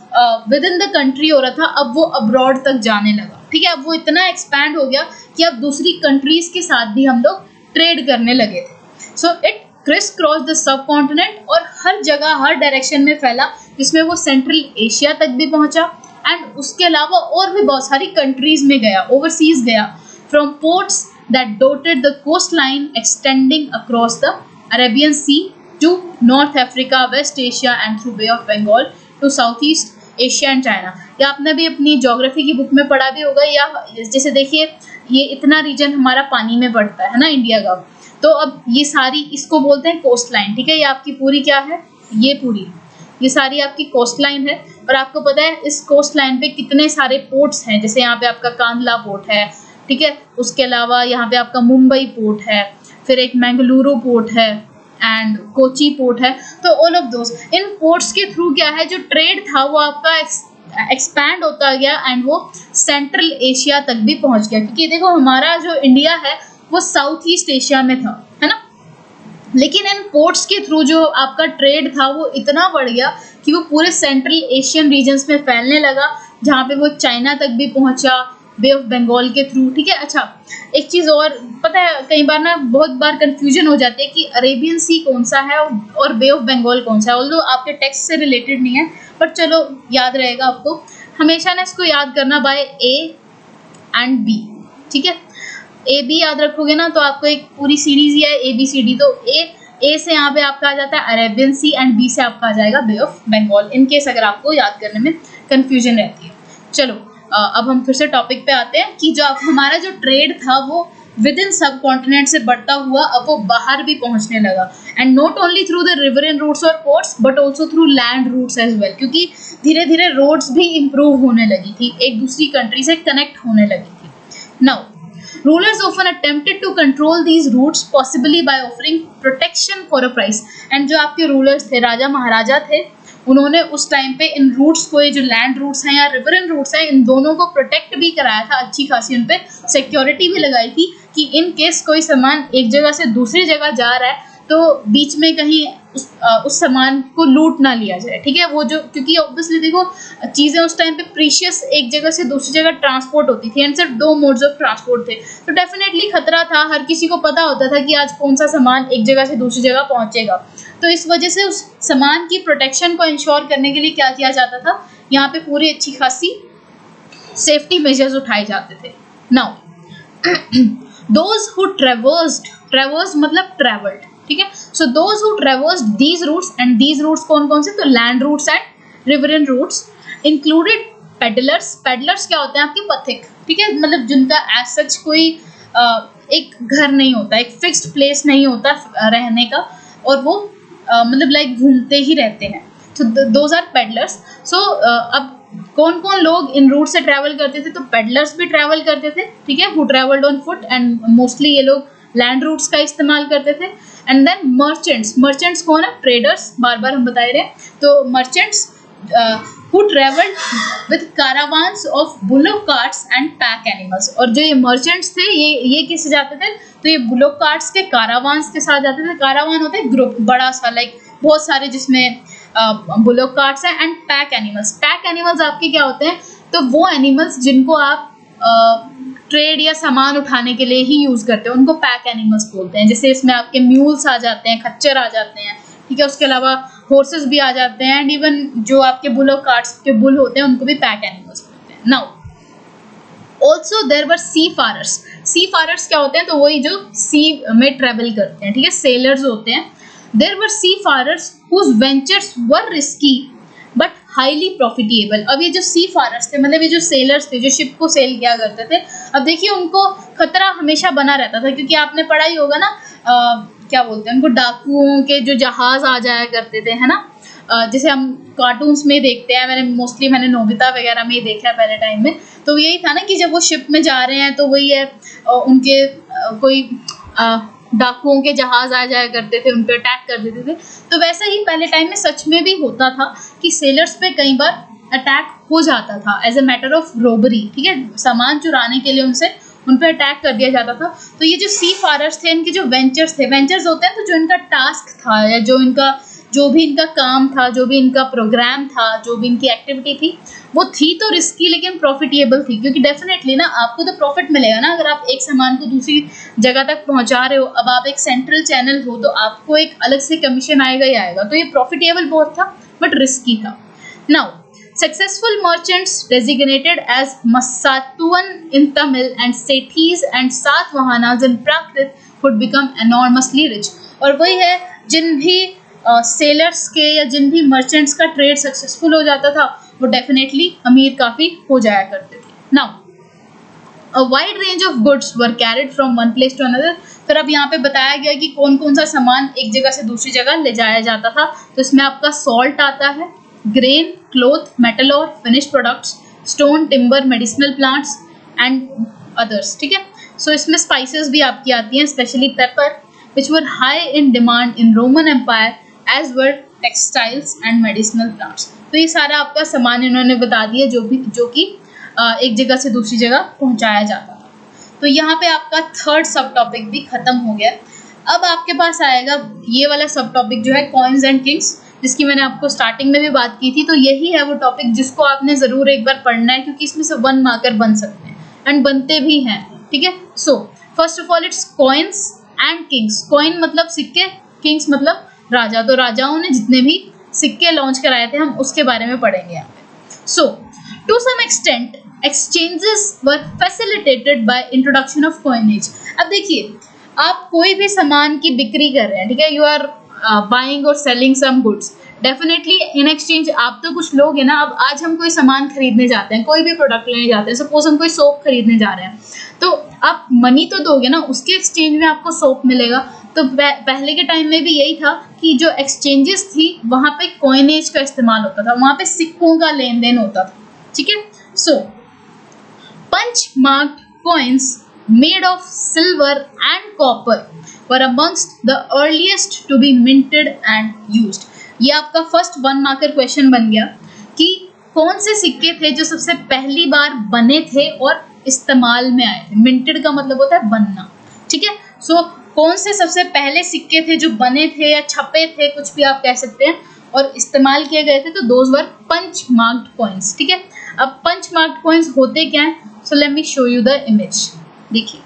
[SPEAKER 1] विद इन द कंट्री हो रहा था, अब वो अब्रॉड तक जाने लगा, ठीक है। अब वो इतना एक्सपैंड हो गया कि अब दूसरी कंट्रीज के साथ भी हम लोग ट्रेड करने लगे थे। So it criss cross the sub continent, और हर जगह हर डायरेक्शन में फैला, जिसमें वो सेंट्रल एशिया तक भी पहुंचा, एंड उसके अलावा और भी बहुत सारी कंट्रीज में गया, ओवरसीज गया, from ports that dotted the coast line extending across the Arabian sea to North Africa, West Asia and through Bay of Bengal to South East Asia and China. या आपने भी अपनी ज्योग्राफी की बुक में पढ़ा भी होगा, या जैसे देखिए ये इतना रीजन हमारा पानी में पड़ता है ना इंडिया का, तो अब ये सारी इसको बोलते हैं कोस्ट लाइन, ठीक है। ये आपकी पूरी क्या है, ये सारी आपकी कोस्ट लाइन है। और आपको पता है इस कोस्ट लाइन पे कितने सारे पोर्ट्स हैं, जैसे यहाँ पे आपका कांदला पोर्ट है, ठीक है। उसके अलावा यहाँ पे आपका मुंबई पोर्ट है, फिर एक मैंगलुरु पोर्ट है एंड कोची पोर्ट है। तो all of those, in ports के थ्रू क्या है, जो ट्रेड था वो आपका एक्सपैंड होता गया एंड वो सेंट्रल एशिया तक भी पहुंच गया, क्योंकि देखो हमारा जो इंडिया है वो साउथ ईस्ट एशिया में था, है ना। लेकिन इन पोर्ट्स के थ्रू जो आपका ट्रेड था वो इतना बढ़ गया कि वो पूरे सेंट्रल एशियन रीजन्स में फैलने लगा, जहाँ पे वो चाइना तक भी पहुंचा बे ऑफ बंगाल के थ्रू, ठीक है। अच्छा, एक चीज़ और पता है, कई बार ना बहुत बार कंफ्यूजन हो जाती है कि अरेबियन सी कौन सा है और बे ऑफ बंगाल कौन सा है। ऑल्दो आपके टेक्स्ट से रिलेटेड नहीं है, बट चलो याद रहेगा आपको। हमेशा ना इसको याद करना बाय ए एंड बी, ठीक है। ए बी याद रखोगे ना तो आपको एक पूरी सीरीज ही है ABCD, तो ए से यहाँ पे आपका आ जाता है अरेबियन सी एंड बी से आपका आ जाएगा बे ऑफ बंगाल, इन केस अगर आपको याद करने में कंफ्यूजन रहती है। चलो अब हम फिर से टॉपिक पे आते हैं कि जो हमारा जो ट्रेड था वो विद इन सब कॉन्टिनेंट से बढ़ता हुआ अब वो बाहर भी पहुंचने लगा, and not only through the riverine routes और ports but also through land routes as well, क्योंकि धीरे धीरे रोड्स भी इम्प्रूव होने लगी थी, एक दूसरी कंट्री से कनेक्ट होने लगी थी। Now rulers often attempted to control these routes, possibly by offering protection for a price। and जो आपके रूलर्स थे, राजा महाराजा थे, उन्होंने उस टाइम पे इन रूट्स को, ये जो लैंड रूट्स हैं या रिवरन रूट्स हैं, इन दोनों को प्रोटेक्ट भी कराया था, अच्छी खासी उन पे सिक्योरिटी भी लगाई थी कि इन केस कोई सामान एक जगह से दूसरी जगह जा रहा है तो बीच में कहीं उस सामान को लूट ना लिया जाए, ठीक है। वो जो, क्योंकि ऑब्वियसली देखो चीज़ें उस टाइम पे प्रीशियस एक जगह से दूसरी जगह ट्रांसपोर्ट होती थी, एंड सिर्फ 2 मोड्स ऑफ ट्रांसपोर्ट थे, तो डेफिनेटली खतरा था, हर किसी को पता होता था कि आज कौन सा सामान एक जगह से दूसरी जगह पहुंचेगा। तो इस वजह से उस सामान की प्रोटेक्शन को इंश्योर करने के लिए क्या किया जाता था, यहाँ पे पूरी अच्छी खासी सेफ्टी मेजर्स उठाए जाते थे। नाउ दोज हु ट्रेवर्स्ड मतलब ट्रेवल्ड, ठीक है। So those who traversed these routes, and these routes कौन कौन से, तो land routes and riverine routes, included peddlers. Peddlers क्या होते हैं, आपके पथिक, ठीक है, मतलब जिनका एज सच कोई एक घर नहीं होता, एक फिक्स्ड प्लेस नहीं होता रहने का, और वो मतलब लाइक घूमते ही रहते हैं, तो दोज आर पेडलर्स। सो अब कौन कौन लोग इन रूट से ट्रैवल करते थे, तो पेडलर्स भी ट्रैवल करते थे, ठीक है, who travelled on foot, and mostly ये लोग लैंड रूट्स का इस्तेमाल करते थे। एंड देन मर्चेंट्स कौन है, ट्रेडर्स, बार बार हम बता रहे हैं, तो merchants who traveled with caravans of bullock carts and pack animals। और जो ये मर्चेंट्स थे ये किससे जाते थे, तो ये बुलोक कार्ट्स के कारावान्स के साथ जाते थे। कारावान होते हैं ग्रुप, बड़ा सा, लाइक बहुत सारे जिसमें बुलोक कार्ट्स हैं, and pack animals. Pack animals आपके क्या होते हैं, तो वो एनिमल्स जिनको आप ट्रेड या सामान उठाने के लिए ही यूज करते हैं, उनको पैक एनिमल्स बोलते हैं। जैसे इसमें आपके म्यूल्स आ जाते हैं, खच्चर आ जाते हैं, ठीक है, उसके अलावा हॉर्सेस भी आ जाते हैं, एंड इवन जो आपके बुलोक कार्ट्स के बुल होते हैं उनको भी पैक एनिमल्स बोलते हैं। नाउ ऑल्सो देयर वर सी फारर्स। सी फारर्स क्या होते हैं, तो वही जो सी में ट्रेवल करते हैं, ठीक है, सेलर्स होते हैं। There were seafarers whose ventures were risky but highly profitable. अब ये जो सी फारर्स थे, मतलब ये जो सेलर्स थे जो शिप को सेल किया करते थे, अब देखिए उनको खतरा हमेशा बना रहता था, क्योंकि आपने पढ़ा ही होगा ना, क्या बोलते हैं उनको, डाकुओं के जो जहाज आ जाया करते थे, है ना, जैसे हम कार्टून्स में देखते हैं, मैंने नोबिता वगैरह में ही देखा है पहले टाइम में, तो यही था ना कि जब वो शिप में जा रहे हैं तो वही है, उनके कोई डाकुओं के जहाज आ जाया करते थे, उन पर अटैक कर देते थे। तो वैसा ही पहले टाइम में सच में भी होता था कि सेलर्स पे कई बार अटैक हो जाता था as a matter of robbery, ठीक है, सामान चुराने के लिए उनसे उन पर अटैक कर दिया जाता था। तो ये जो सी फारर्स थे, इनके जो वेंचर्स थे, वेंचर्स होते हैं तो जो इनका टास्क था या जो भी इनका काम था, जो भी इनका प्रोग्राम था, जो भी इनकी एक्टिविटी थी, वो थी तो रिस्की लेकिन प्रॉफिटेबल थी, क्योंकि डेफिनेटली ना आपको तो प्रॉफिट मिलेगा ना, अगर आप एक सामान को दूसरी जगह तक पहुंचा रहे हो। अब आप एक सेंट्रल चैनल हो तो आपको एक अलग से कमीशन आएगा ही आएगा, तो ये प्रॉफिटेबल बहुत था बट रिस्की था। Now successful merchants designated as Masatuan in Tamil and Sethis and Satvahanas in Prakrit would become enormously rich। और वही है, जिन भी सेलर्स के या जिन भी मर्चेंट्स का ट्रेड सक्सेसफुल हो जाता था वो डेफिनेटली अमीर काफ़ी हो जाया करते थे। Now a wide range of goods were carried from one place to another. फिर अब यहाँ पे बताया गया कि कौन कौन सा सामान एक जगह से दूसरी जगह ले जाया जाता था। तो इसमें आपका सॉल्ट आता है, ग्रेन, क्लोथ, मेटल और finish products, stone, timber, medicinal plants and others, ठीक है। सो इसमें स्पाइसेस भी आपकी आती हैं, especially pepper, which were high in demand in Roman Empire as were textiles and medicinal plants. तो ये सारा आपका सामान इन्होंने बता दिया जो कि एक जगह से दूसरी जगह पहुंचाया जाता था। तो यहाँ पे आपका थर्ड सब टॉपिक भी खत्म हो गया। अब आपके पास आएगा ये वाला सब टॉपिक जो है कॉइन्स एंड किंग्स, जिसकी मैंने आपको स्टार्टिंग में भी बात की थी। तो यही है वो टॉपिक जिसको आपने ज़रूर एक बार पढ़ना है, क्योंकि इसमें से 1 मार्कर बन सकते हैं एंड बनते भी हैं, ठीक है। So first of all it's coins and Kings. Coin मतलब सिक्के, किंग्स मतलब राजा। तो राजाओं ने जितने भी सिक्के लॉन्च कराए थे हम उसके बारे में पढ़ेंगे यहाँ पे। So to some extent exchanges were facilitated by introduction of coinage. अब देखिए, आप कोई भी सामान की बिक्री कर रहे हैं, ठीक है, यू आर बाइंग और selling some goods, definitely in exchange आप तो कुछ लोग हैं ना। अब आज हम कोई सामान खरीदने जाते हैं, कोई भी प्रोडक्ट लेने जाते हैं, सपोज हम कोई सोप खरीदने जा रहे हैं, तो आप मनी तो दोगे ना, उसके एक्सचेंज में आपको सोप मिलेगा। तो पहले के टाइम में भी यही था कि जो एक्सचेंजेस थी वहाँ पे कॉइनेज का इस्तेमाल होता था, वहाँ पे सिक्कों का लेन देन होता था, ठीक है। So punch marked coins made of silver and copper were amongst the earliest to be minted and used। ये आपका फर्स्ट 1 मार्कर क्वेश्चन बन गया कि कौन से सिक्के थे जो सबसे पहली बार बने थे और इस्तेमाल में आए थे। मिंटेड का मतलब होता है बनना, ठीक है। सो कौन से सबसे पहले सिक्के थे जो बने थे या छपे थे, कुछ भी आप कह सकते हैं, और इस्तेमाल किए गए थे, तो those were punch marked coins, ठीक है। अब पंच मार्क्ड कॉइन्स होते क्या हैं? So let me show you the image. देखिए,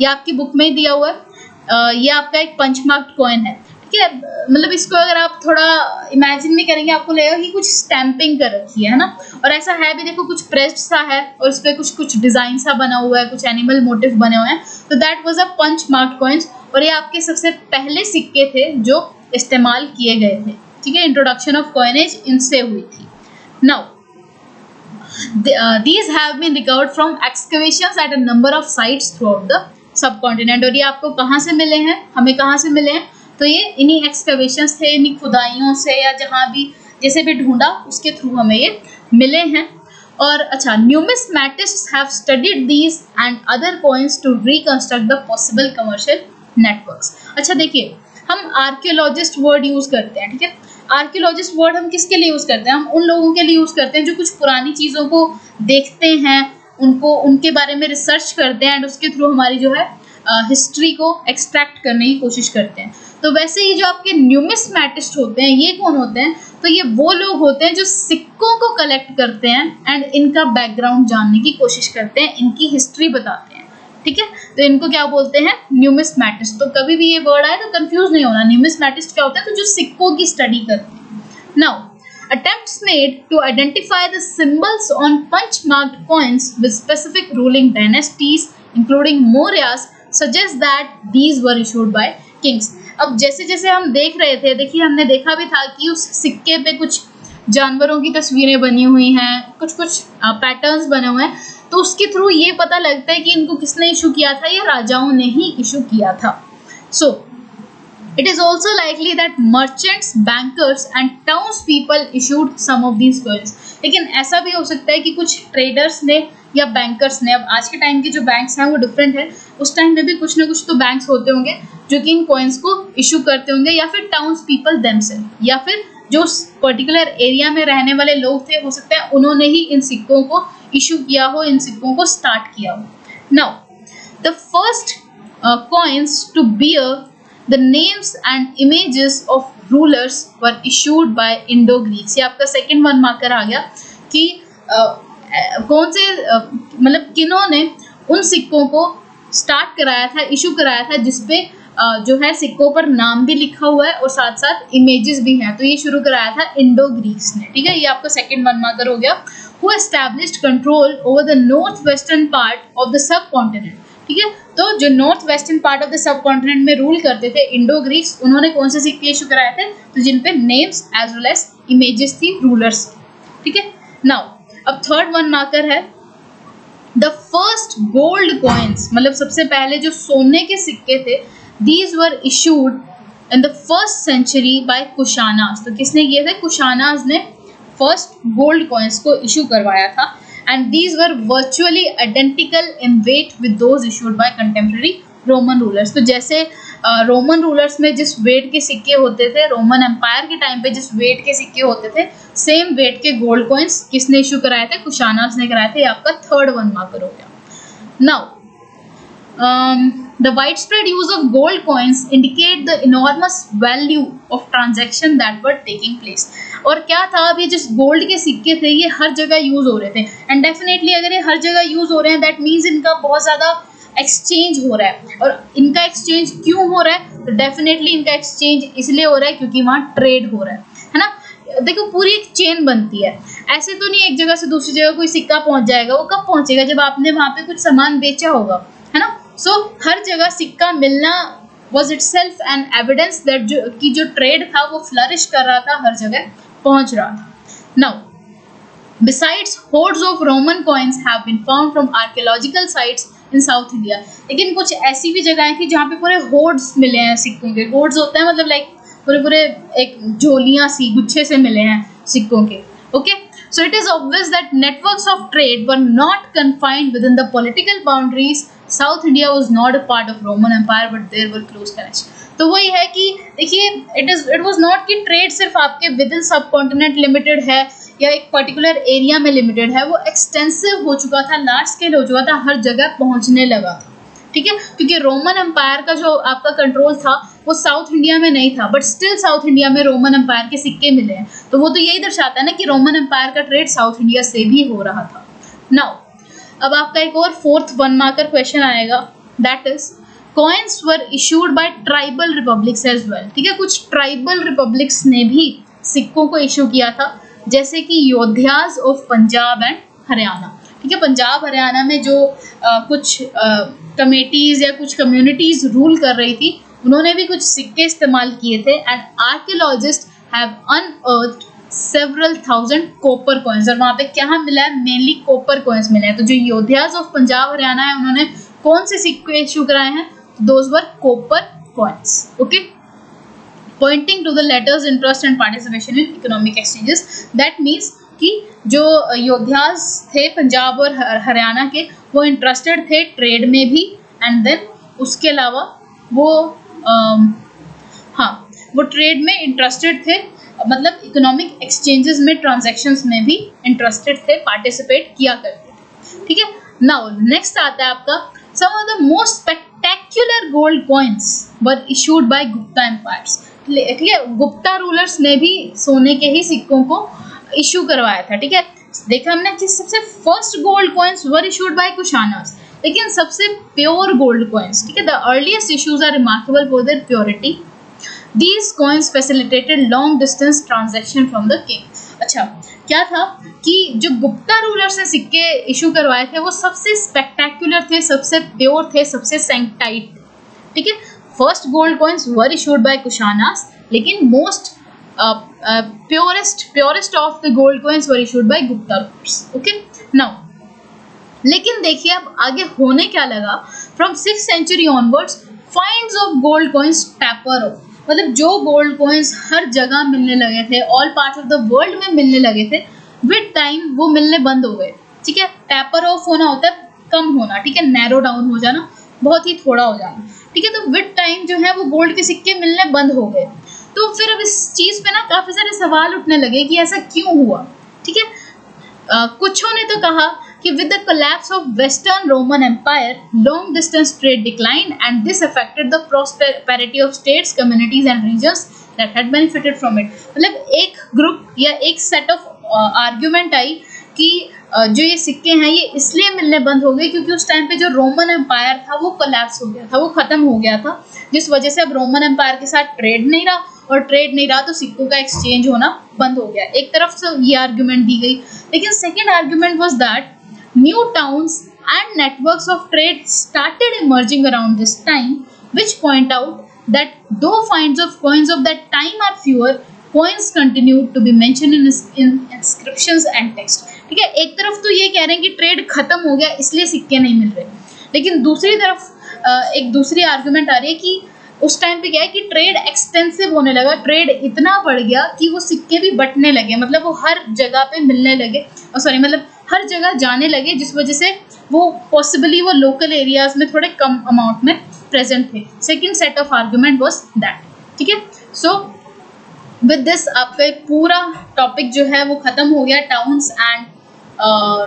[SPEAKER 1] ये आपकी बुक में ही दिया हुआ है, ये आपका एक पंच मार्क्ड कॉइन है, ठीक है। मतलब इसको अगर आप थोड़ा इमेजिन भी करेंगे आपको लगेगा कि कुछ स्टैंपिंग कर रखी है ना, और ऐसा है भी, देखो कुछ प्रेस्ड सा है और इस पर कुछ डिजाइन सा बना हुआ है, कुछ एनिमल मोटिव बने हुए हैं। तो that was a punch marked coins, और ये आपके सबसे पहले सिक्के थे जो इस्तेमाल किए गए थे, ठीक है। इंट्रोडक्शन ऑफ कॉइनेज इनसे हुई थी। Now these have been recovered from excavations at a number of sites throughout the subcontinent। और ये आपको कहाँ से मिले हैं, हमें कहाँ से मिले हैं? तो ये इन्हीं एक्सकवेशंस थे, इन्हीं खुदाइयों से, या जहाँ भी जैसे भी ढूंढा उसके थ्रू हमें ये मिले हैं। और अच्छा, numismatists have studied these and other coins to reconstruct the possible commercial networks. अच्छा देखिए, हम आर्कियोलॉजिस्ट वर्ड यूज करते हैं, ठीक है। आर्कियोलॉजिस्ट वर्ड हम किसके लिए यूज़ करते हैं? हम उन लोगों के लिए यूज़ करते हैं जो कुछ पुरानी चीज़ों को देखते हैं, उनके बारे में रिसर्च करते हैं एंड उसके थ्रू हमारी जो है हिस्ट्री को एक्सट्रैक्ट करने की कोशिश करते हैं। तो वैसे ही जो आपके न्यूमिस्मैटिस्ट होते हैं, ये कौन होते हैं? तो ये वो लोग होते हैं जो सिक्कों को कलेक्ट करते हैं एंड इनका बैकग्राउंड जानने की कोशिश करते हैं, इनकी हिस्ट्री बताते हैं, ठीक है। तो इनको क्या बोलते हैं? न्यूमिस्मैटिस्ट। तो कभी भी ये वर्ड आए तो कंफ्यूज नहीं होना, न्यूमिस्मैटिस्ट क्या होता है? तो जो सिक्कों की स्टडी करते हैं। Now Attempts made to identify the symbols on punch-marked coins with specific ruling dynasties, including Mauryas, suggest that these were issued by kings. अब जैसे जैसे हम देख रहे थे, देखिए हमने देखा भी था कि उस सिक्के पे कुछ जानवरों की तस्वीरें बनी हुई हैं, कुछ कुछ पैटर्न्स बने हुए हैं, तो उसके थ्रू ये पता लगता है कि इनको किसने इशू किया था, ये राजाओं ने ही इशू किया था. सो it is also likely that merchants, bankers and townspeople issued some of these coins. लेकिन ऐसा भी हो सकता है कि कुछ ट्रेडर्स ने या बैंकर्स ने, अब आज के टाइम के जो बैंक्स हैं वो डिफरेंट है, उस टाइम में भी कुछ ना कुछ तो बैंक्स होते होंगे जो कि इन कॉइन्स को इशू करते होंगे, या फिर टाउन्स पीपल देमसेल्फ, या फिर जो पर्टिकुलर एरिया में रहने वाले लोग थे, हो सकता है उन्होंने ही इन सिक्कों को इशू किया हो, इन सिक्कों को स्टार्ट किया हो. Now the first coins to bear the names and images of rulers were issued by Indo-Greeks. ये आपका सेकंड वन मार्कर आ गया कि कौन से मतलब किन्होंने उन सिक्कों को स्टार्ट कराया था, इशू कराया था, जिसपे जो है सिक्कों पर नाम भी लिखा हुआ है और साथ साथ इमेजेस भी हैं. तो ये शुरू कराया था इंडो ग्रीक्स ने. ठीक है, ये आपका सेकंड वन मार्कर हो गया. Who established control over the northwestern part of the subcontinent. ठीक है, तो जो north western part of the sub continent में रूल करते थे इंडो ग्रीक्स, उन्होंने कौन से सिक्के इशू कराए थे, तो जिन पे names as well as images थी रूलर्स. ठीक है, नाउ अब थर्ड वन मार्कर है द फर्स्ट गोल्ड कॉइन्स, मतलब सबसे पहले जो सोने के सिक्के थे, these were issued in the first century by Kushanas. तो किसने किए थे, कुशानास ने फर्स्ट गोल्ड कॉइन्स को इशू करवाया था. And these were virtually identical in weight with those issued by contemporary Roman rulers. तो जैसे रोमन रूलर्स में जिस वेट के सिक्के होते थे, रोमन एम्पायर के टाइम पे जिस वेट के सिक्के होते थे, सेम वेट के गोल्ड कॉइन्स किसने इशू कराए थे, कुशानास ने कराए थे. ये आपका थर्ड वन मार्कर हो गया. Now the widespread use of gold coins indicate the enormous value of transaction that were taking place. और क्या था, अभी जिस गोल्ड के सिक्के थे ये हर जगह यूज हो रहे थे, एंड डेफिनेटली अगर ये हर जगह यूज हो रहे हैं दैट मीन्स इनका बहुत ज़्यादा एक्सचेंज हो रहा है. और इनका एक्सचेंज क्यों हो रहा है, तो डेफिनेटली इनका एक्सचेंज इसलिए हो रहा है क्योंकि वहाँ ट्रेड हो रहा है ना. देखो पूरी एक चेन बनती है, ऐसे तो नहीं एक जगह से दूसरी जगह कोई सिक्का पहुँच जाएगा. वो कब पहुँचेगा, जब आपने वहाँ पे कुछ सामान बेचा होगा, है ना. सो हर जगह सिक्का मिलना was itself an evidence that जो ट्रेड था वो फ्लरिश कर रहा था, हर जगह पहुंच रहा था. Now, besides, hordes of Roman coins have been found from archaeological sites in South India. लेकिन कुछ ऐसी भी जगहें थी जहाँ पे पूरे होर्ड्स मिले हैं सिक्कों के. होर्ड्स होते हैं मतलब लाइक पूरे पूरे एक झोलियाँ सी गुच्छे से मिले हैं सिक्कों के. Okay, so it is obvious that networks of trade were not confined within the political boundaries. South India was not a part of Roman Empire, but there were close connections. तो वही है कि देखिए it was not कि trade सिर्फ आपके with in सब continent limited है या एक पर्टिकुलर एरिया में लिमिटेड है, वो एक्सटेंसिव हो चुका था, लार्ज स्केल हो चुका था, हर जगह पहुंचने लगा था. ठीक है, क्योंकि रोमन एम्पायर का जो आपका कंट्रोल था वो साउथ इंडिया में नहीं था, बट स्टिल साउथ इंडिया में रोमन एम्पायर के सिक्के मिले हैं. तो वो तो यही दर्शाता है ना कि रोमन एम्पायर का ट्रेड साउथ इंडिया से भी हो रहा था. नाउ अब आपका एक और फोर्थ वन मार्कर क्वेश्चन आएगा, that is coins were issued by tribal republics as well. ठीक है, कुछ ट्राइबल रिपब्लिक्स ने भी सिक्कों को इशू किया था, जैसे कि योद्धास ऑफ पंजाब एंड हरियाणा. ठीक है, पंजाब हरियाणा में जो कुछ कमेटीज या कुछ कम्युनिटीज रूल कर रही थी, उन्होंने भी कुछ सिक्के इस्तेमाल किए थे. And archaeologist have अनअर्थड several thousand copper coins. और वहाँ पे क्या मिला है, मेनली कॉपर कॉइन्स मिले हैं. तो जो योद्धास ऑफ पंजाब हरियाणा है, उन्होंने कौन से सिक्के इशू कराए हैं, those were copper coins. Okay, pointing to the latter's interest and participation in economic exchanges. That means कि जो योद्धास थे पंजाब और हरियाणा के, वो इंटरेस्टेड थे ट्रेड में भी, एंड देन उसके अलावा वो वो ट्रेड में इंटरेस्टेड थे, मतलब इकोनॉमिक एक्सचेंजेस में, ट्रांजैक्शंस में भी इंटरेस्टेड थे, पार्टिसिपेट किया करते थे. ठीक है, नाउ नेक्स्ट आता है आपका some of the most spectacular gold coins were issued by Gupta empires. ठीक है, गुप्ता रूलर्स ने भी सोने के ही सिक्कों को इशू करवाया था. ठीक है, देखा हमने कि सबसे first gold coins were issued by Kushanas, लेकिन सबसे प्योर गोल्ड कॉइन्स. ठीक है, the earliest issues are remarkable for their purity. These coins facilitated long distance transaction from the king. अच्छा, क्या था कि जो गुप्ता रूलर्स ने सिक्के इशू करवाए थे वो सबसे स्पेक्टेक्युलर थे, सबसे प्योर थे, सबसे सैंक्टाइट, ठीक है। First gold coins were issued by Kushanas, लेकिन most purest of the gold coins were issued by Gupta rulers, okay. Now लेकिन देखिए अब आगे होने क्या लगा, from 6th century onwards finds of gold coins taper off, मतलब जो गोल्ड कॉइन्स हर जगह मिलने लगे थे, all parts of the world में मिलने लगे थे, विद टाइम वो मिलने बंद हो गए, ठीक है। टैपर ऑफ होना होता है कम होना, ठीक है, नैरो डाउन हो जाना, बहुत ही थोड़ा हो जाना, ठीक है। तो विद टाइम जो है वो गोल्ड के सिक्के मिलने बंद हो गए। तो फिर अब इस चीज़ पे ना काफ़ी सारे सवाल उठने लगे कि ऐसा क्यों हुआ, ठीक है। कुछों ने तो कहा कि with the collapse of Western Roman Empire, long distance trade declined and this affected the prosperity of states, communities and regions that had benefited from it। मतलब एक ग्रुप या एक सेट ऑफ आर्ग्यूमेंट आई कि जो ये सिक्के हैं ये इसलिए मिलने बंद हो गए क्योंकि उस टाइम पे जो रोमन एम्पायर था वो कोलैप्स हो गया था, वो ख़त्म हो गया था, जिस वजह से अब रोमन एम्पायर के साथ ट्रेड नहीं रहा, और ट्रेड नहीं रहा तो सिक्कों का एक्सचेंज होना बंद हो गया। एक तरफ से ये आर्ग्यूमेंट दी गई, लेकिन second argument was that new towns and networks of trade started emerging around this time, which point out that though finds of coins of that time are fewer, coins continued to be mentioned in inscriptions and text, ठीक है। एक तरफ तो ये कह रहे हैं कि ट्रेड खत्म हो गया इसलिए सिक्के नहीं मिल रहे, लेकिन दूसरी तरफ एक दूसरी आर्गुमेंट आ रही है कि उस टाइम पे क्या है कि ट्रेड एक्सटेंसिव होने लगा, ट्रेड इतना बढ़ गया कि वो सिक्के भी बटने लगे, मतलब वो हर जगह पे मिलने लगे, मतलब हर जगह जाने लगे, जिस वजह से वो पॉसिबली वो लोकल एरियाज में थोड़े कम अमाउंट में प्रेजेंट थे। Second set of argument was that, ठीक है। सो विद दिस आपका पूरा टॉपिक जो है वो ख़त्म हो गया टाउन्स एंड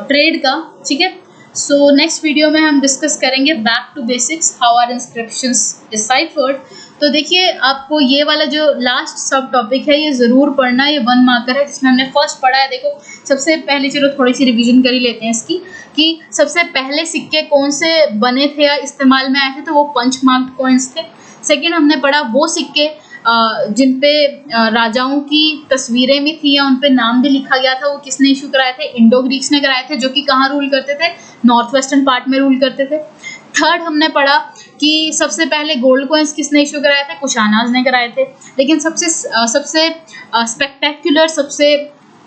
[SPEAKER 1] ट्रेड का, ठीक है। सो नेक्स्ट वीडियो में हम डिस्कस करेंगे back to basics, how are inscriptions deciphered. तो देखिए आपको ये वाला जो लास्ट सब टॉपिक है ये ज़रूर पढ़ना, ये 1 मार्कर है जिसमें हमने फर्स्ट पढ़ा है। देखो सबसे पहले चलो थोड़ी सी रिवीजन कर ही लेते हैं इसकी, कि सबसे पहले सिक्के कौन से बने थे या इस्तेमाल में आए थे, तो वो पंच मार्क्ड कॉइन्स थे। सेकेंड हमने पढ़ा वो सिक्के जिन पे राजाओं की तस्वीरें भी थी या उन पे नाम भी लिखा गया था, वो किसने इशू कराए थे, इंडो ग्रीक्स ने कराए थे, जो कि कहाँ रूल करते थे, नॉर्थ वेस्टर्न पार्ट में रूल करते थे। थर्ड हमने पढ़ा कि सबसे पहले गोल्ड कॉइन्स किसने इशू कराए थे, कुशानाज ने कराए थे, लेकिन सबसे स्पेक्टेक्युलर, सबसे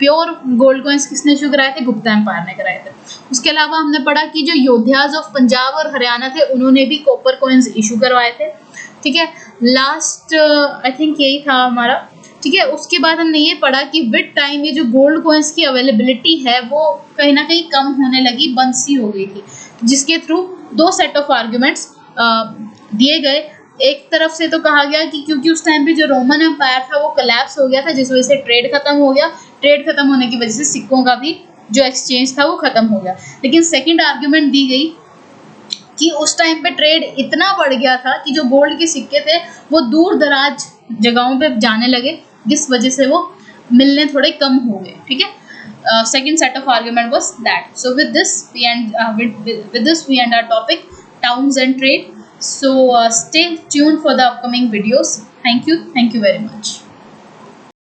[SPEAKER 1] प्योर गोल्ड कॉइन्स किसने इशू कराए थे, गुप्ता एम्पायर ने कराए थे। उसके अलावा हमने पढ़ा कि जो योद्धाज ऑफ पंजाब और हरियाणा थे उन्होंने भी कॉपर कॉइन्स इशू करवाए थे, ठीक है। लास्ट आई थिंक यही था हमारा, ठीक है। उसके बाद हमने ये पढ़ा कि विद टाइम ये जो गोल्ड कॉइन्स की अवेलेबिलिटी है वो कहीं ना कहीं कम होने लगी, बंद सी हो गई थी, जिसके थ्रू 2 सेट ऑफ आर्ग्यूमेंट्स दिए गए। एक तरफ से तो कहा गया कि क्योंकि उस टाइम पे जो रोमन एम्पायर था वो कोलैप्स हो गया था, जिस वजह से ट्रेड खत्म हो गया, ट्रेड खत्म होने की वजह से सिक्कों का भी जो एक्सचेंज था वो खत्म हो गया। लेकिन सेकेंड आर्ग्यूमेंट दी गई कि उस टाइम पे ट्रेड इतना बढ़ गया था कि जो गोल्ड के सिक्के थे वो दूर दराज जगहों पे जाने लगे, जिस वजह से वो मिलने थोड़े कम हो गए, ठीक है। Second set of argument was that. So with this we end our topic towns and trade. So stay tuned for the upcoming videos. Thank you very much.